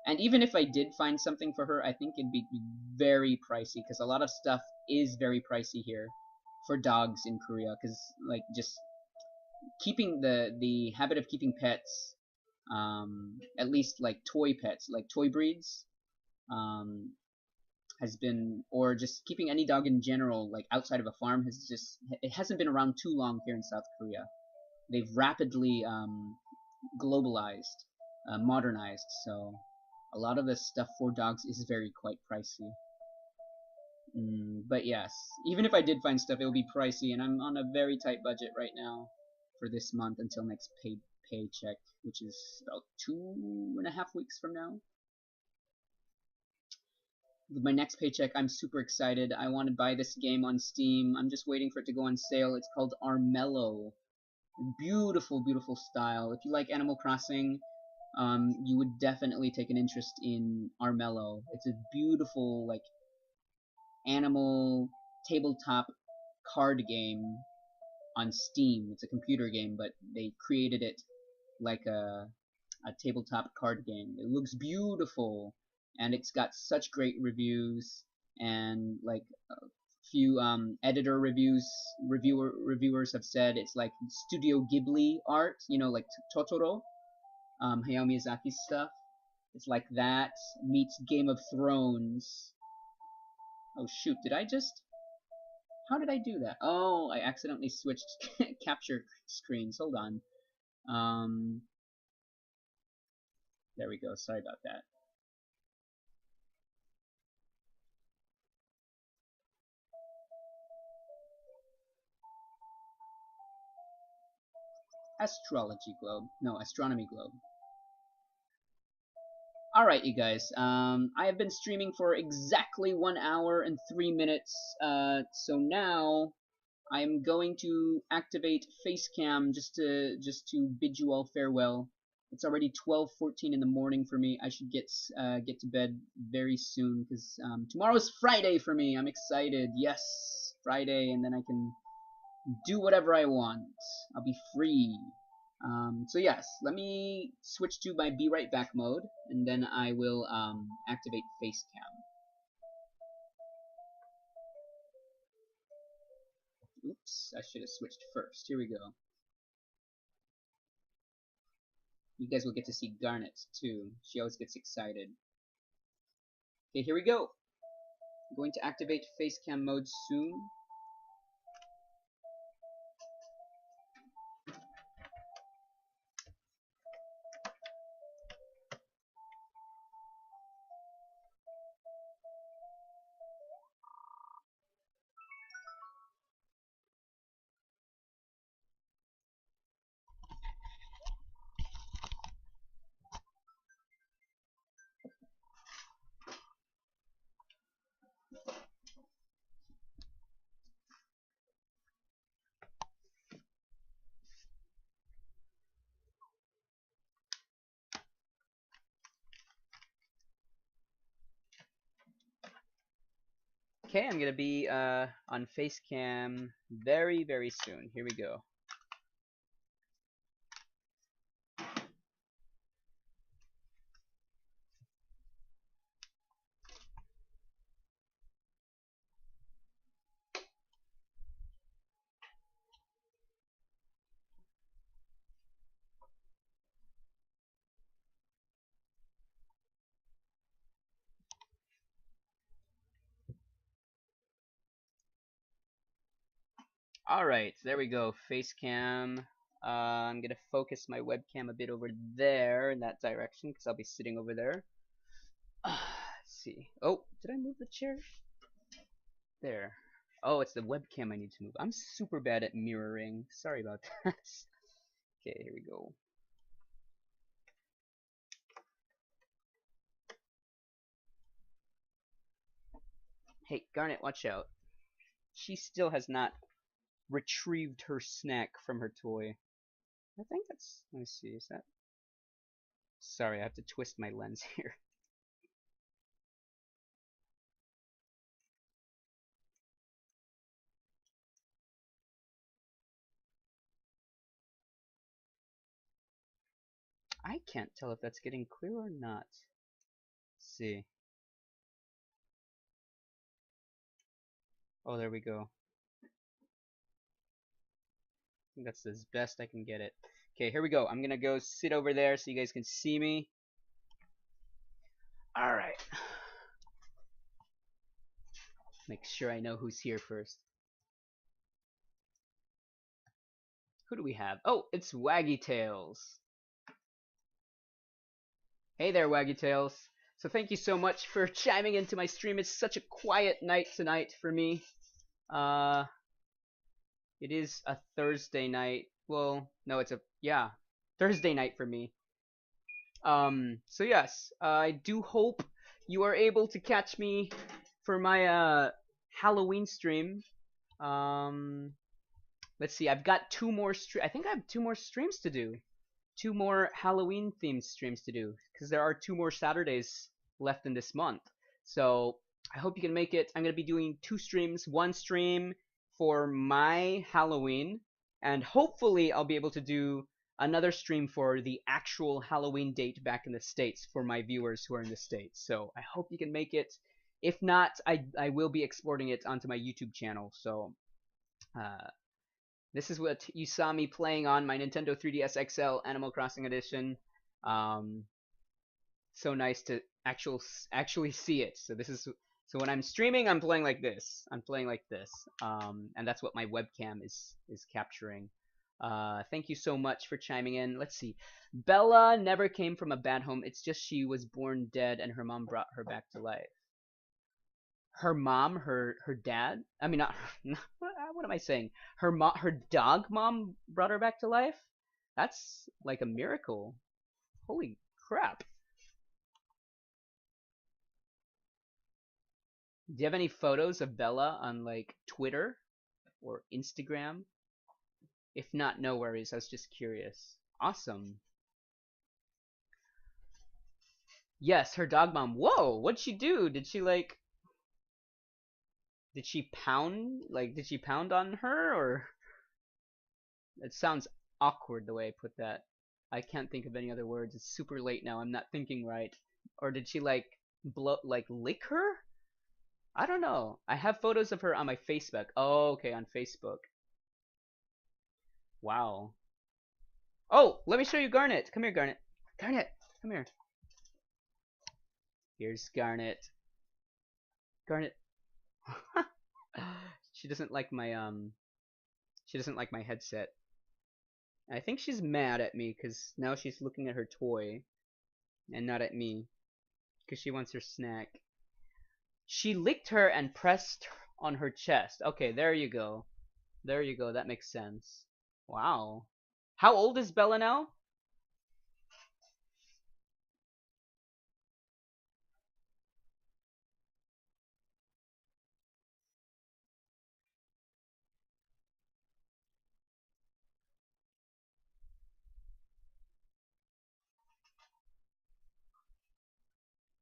and even if I did find something for her, I think it'd be very pricey because a lot of stuff is very pricey here for dogs in Korea. Because like just keeping the habit of keeping pets, at least like toy pets, like toy breeds, um, has been, or just keeping any dog in general, like outside of a farm, it hasn't been around too long here in South Korea. They've rapidly globalized, modernized, so a lot of the stuff for dogs is very quite pricey. But yes, even if I did find stuff, it will be pricey, and I'm on a very tight budget right now for this month until next paycheck, which is about 2.5 weeks from now. With my next paycheck, I'm super excited. I want to buy this game on Steam. I'm just waiting for it to go on sale. It's called Armello. Beautiful, beautiful style. If you like Animal Crossing, you would definitely take an interest in Armello. It's a beautiful, like, animal tabletop card game on Steam. It's a computer game, but they created it like a tabletop card game. It looks beautiful, and it's got such great reviews, and like a few editor reviewers have said it's like Studio Ghibli art, you know, like Totoro, Hayao Miyazaki's stuff. It's like that meets Game of Thrones. Oh shoot, how did I do that? Oh, I accidentally switched capture screens. Hold on. There we go. Sorry about that. Astrology globe. No, astronomy globe. Alright, you guys. I have been streaming for exactly 1 hour and 3 minutes. So now I'm going to activate Facecam just to bid you all farewell. It's already 12:14 in the morning for me. I should get to bed very soon because tomorrow's Friday for me. I'm excited. Yes, Friday, and then I can do whatever I want. I'll be free. So yes, let me switch to my be right back mode, and then I will activate Facecam. Oops, I should have switched first. Here we go. You guys will get to see Garnet too. She always gets excited. Okay, here we go. I'm going to activate Facecam mode soon. Okay, I'm gonna be on Facecam very, very soon. Here we go. Alright, there we go. Facecam. I'm gonna focus my webcam a bit over there in that direction because I'll be sitting over there. Let's see. Oh, did I move the chair? There. Oh, it's the webcam I need to move. I'm super bad at mirroring. Sorry about that. Okay, here we go. Hey, Garnet, watch out. She still has not retrieved her snack from her toy. I think that's... Let me see, is that... Sorry, I have to twist my lens here. I can't tell if that's getting clear or not. Let's see. Oh, there we go. I think that's as best I can get it. Okay, here we go. I'm gonna go sit over there so you guys can see me. Alright. Make sure I know who's here first. Who do we have? Oh, it's Waggy Tails. Hey there, Waggy Tails. So thank you so much for chiming into my stream. It's such a quiet night tonight for me. It is a Thursday night. Well, no, it's a, yeah, Thursday night for me. So yes, I do hope you are able to catch me for my, Halloween stream. Let's see, I've got I think I have 2 more streams to do. 2 more Halloween themed streams to do, because there are 2 more Saturdays left in this month. So I hope you can make it. I'm going to be doing 2 streams. 1 stream for my Halloween, and hopefully I'll be able to do another stream for the actual Halloween date back in the States for my viewers who are in the States. So I hope you can make it. If not, I will be exporting it onto my YouTube channel. So this is what you saw me playing on my Nintendo 3DS XL Animal Crossing Edition. So nice to actually see it. So this is, so when I'm streaming, I'm playing like this. I'm playing like this, and that's what my webcam is capturing. Thank you so much for chiming in. Let's see. Bella never came from a bad home. It's just she was born dead, and her mom brought her back to life. Her mom, her dad. I mean, not. What am I saying? Her dog mom brought her back to life. That's like a miracle. Holy crap! Do you have any photos of Bella on like Twitter or Instagram? If not, no worries. I was just curious. Awesome. Yes, her dog mom. Whoa, what'd she do? Did she like... Did she pound? Like, did she pound on her, or... It sounds awkward the way I put that. I can't think of any other words. It's super late now. I'm not thinking right. Or did she like lick her? I don't know. I have photos of her on my Facebook. Oh, okay, on Facebook. Wow. Oh, let me show you Garnet. Come here, Garnet. Garnet, come here. Here's Garnet. Garnet. She doesn't like my headset. I think she's mad at me because now she's looking at her toy and not at me because she wants her snack. She licked her and pressed on her chest. Okay, there you go. There you go. That makes sense. Wow. How old is Bella now?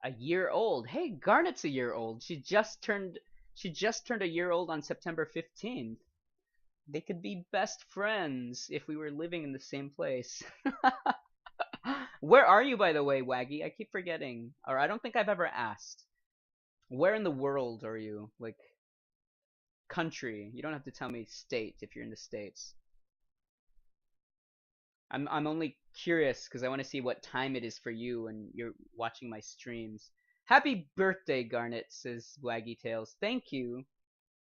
A year old. Hey, Garnet's a year old. She just turned a year old on September 15th. They could be best friends if we were living in the same place. Where are you, by the way, Waggy? I keep forgetting. Or I don't think I've ever asked. Where in the world are you? Like, country. You don't have to tell me state if you're in the States. I'm only curious because I want to see what time it is for you and you're watching my streams. Happy birthday, Garnet, says Waggy Tails. Thank you.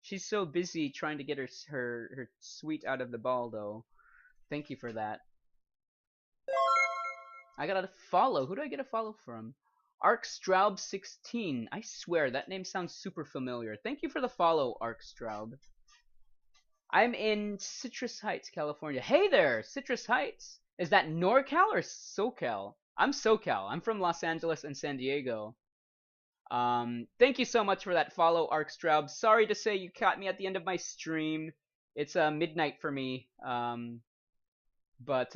She's so busy trying to get her sweet out of the ball, though. Thank you for that. I got a follow. Who do I get a follow from? ArkStraub16. I swear, that name sounds super familiar. Thank you for the follow, ArkStraub. I'm in Citrus Heights, California. Hey there, Citrus Heights. Is that NorCal or SoCal? I'm SoCal. I'm from Los Angeles and San Diego. Thank you so much for that follow, Arkstraub. Sorry to say you caught me at the end of my stream. It's midnight for me. But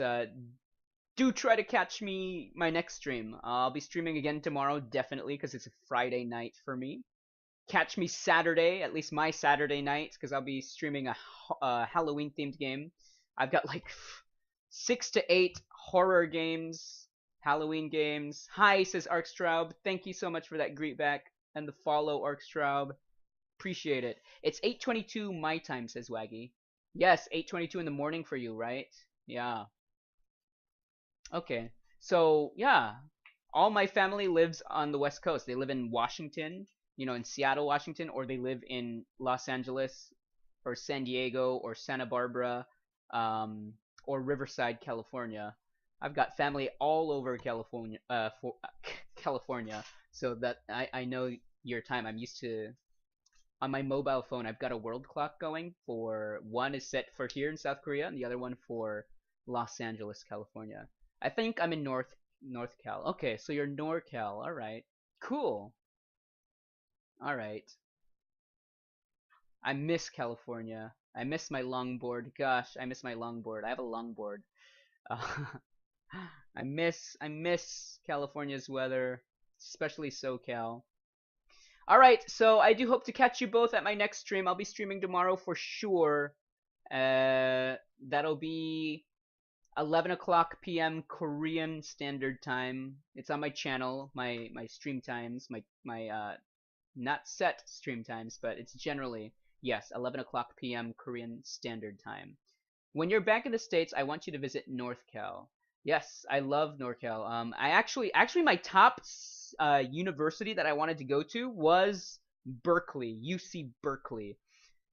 do try to catch me my next stream. I'll be streaming again tomorrow, definitely, because it's a Friday night for me. Catch me Saturday, at least my Saturday night, because I'll be streaming a Halloween themed game. I've got like 6 to 8 horror games, Halloween games. Hi, says Arkstraub. Thank you so much for that greet back and the follow, Arkstraub. Appreciate it. It's 8:22 my time, says Waggy. Yes, 8:22 in the morning for you, right? Yeah. Okay. So, yeah, all my family lives on the West Coast. They live in Washington, in Seattle, Washington, or they live in Los Angeles or San Diego or Santa Barbara, um, or Riverside, California. I've got family all over California, California, so that I know your time. I'm used to on my mobile phone. I've got a world clock going. For one is set for here in South Korea, and the other one for Los Angeles, California. I think I'm in North Cal. Okay, so you're NorCal. All right. Cool. All right. I miss California. I miss my longboard. Gosh, I miss my longboard. I have a longboard. Uh, I miss California's weather, especially SoCal. All right, so I do hope to catch you both at my next stream. I'll be streaming tomorrow for sure. That'll be 11 o'clock p.m. Korean Standard Time. It's on my channel, my stream times, my not set stream times, but it's generally, yes, 11 o'clock p.m. Korean Standard Time. When you're back in the States, I want you to visit North Cal. Yes, I love NorCal. I actually my top university that I wanted to go to was Berkeley, UC Berkeley.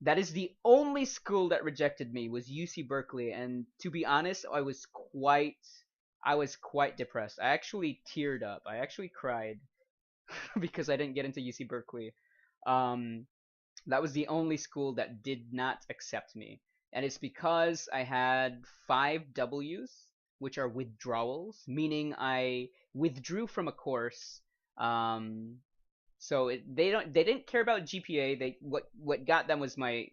That is the only school that rejected me was UC Berkeley, and to be honest, I was quite depressed. I actually teared up. I actually cried because I didn't get into UC Berkeley. Um, that was the only school that did not accept me, and it's because I had 5 W's, which are withdrawals, meaning I withdrew from a course. Um, so they didn't care about GPA. What got them was my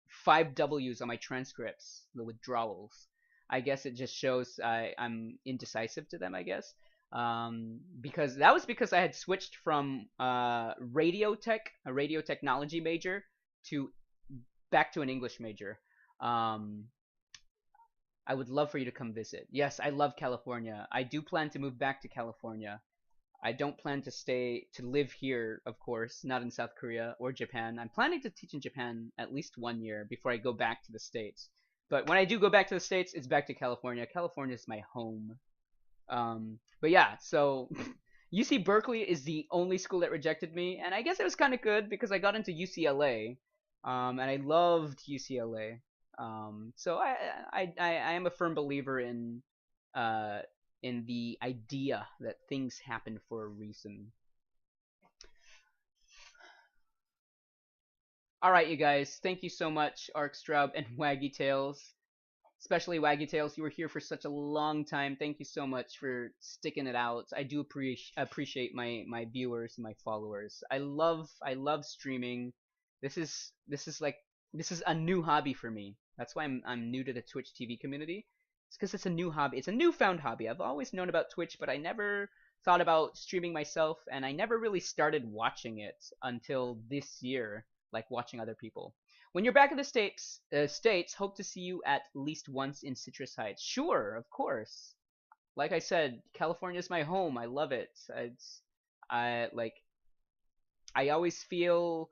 5 W's on my transcripts, the withdrawals. I guess it just shows I'm indecisive to them. I guess because that was because I had switched from radio tech, a radio technology major, to back to an English major. Um, I would love for you to come visit. Yes, I love California. I do plan to move back to California. I don't plan to live here, of course, not in South Korea or Japan. I'm planning to teach in Japan at least 1 year before I go back to the States. But when I do go back to the States, it's back to California. California is my home. But yeah, so UC Berkeley is the only school that rejected me, and I guess it was kind of good because I got into UCLA, and I loved UCLA. So I am a firm believer uh, in the idea that things happen for a reason. All right, you guys, thank you so much, Arkstrub and Waggy Tails. Especially Waggy Tails, you were here for such a long time. Thank you so much for sticking it out. I do appreciate my viewers and my followers. I love streaming. This is a new hobby for me. That's why I'm new to the Twitch TV community. It's because it's a new hobby. It's a newfound hobby. I've always known about Twitch, but I never thought about streaming myself, and I never really started watching it until this year, like watching other people. When you're back in the states, hope to see you at least once in Citrus Heights. Sure, of course. Like I said, California is my home. I love it. I like I always feel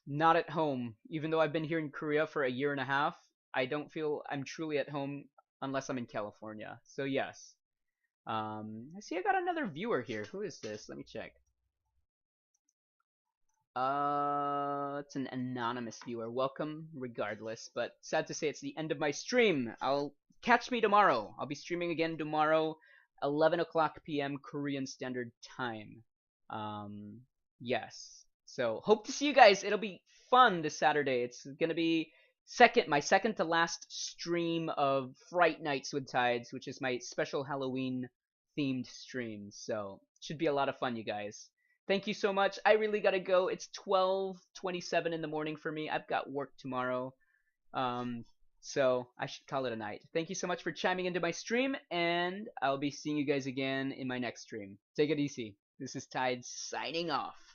not at home, even though I've been here in Korea for a year and a half. I don't feel I'm truly at home unless I'm in California. So yes. I see I got another viewer here. Who is this? Let me check. It's an anonymous viewer. Welcome, regardless. But sad to say, it's the end of my stream. I'll catch me tomorrow. I'll be streaming again tomorrow, 11 o'clock p.m. Korean Standard Time. Yes. So hope to see you guys. It'll be fun this Saturday. It's gonna be my second to last stream of Fright Nights with Tides, which is my special Halloween themed stream. So should be a lot of fun, you guys. Thank you so much. I really gotta go. It's 12:27 in the morning for me. I've got work tomorrow. Um, so I should call it a night. Thank you so much for chiming into my stream, and I'll be seeing you guys again in my next stream. Take it easy. This is Tide signing off.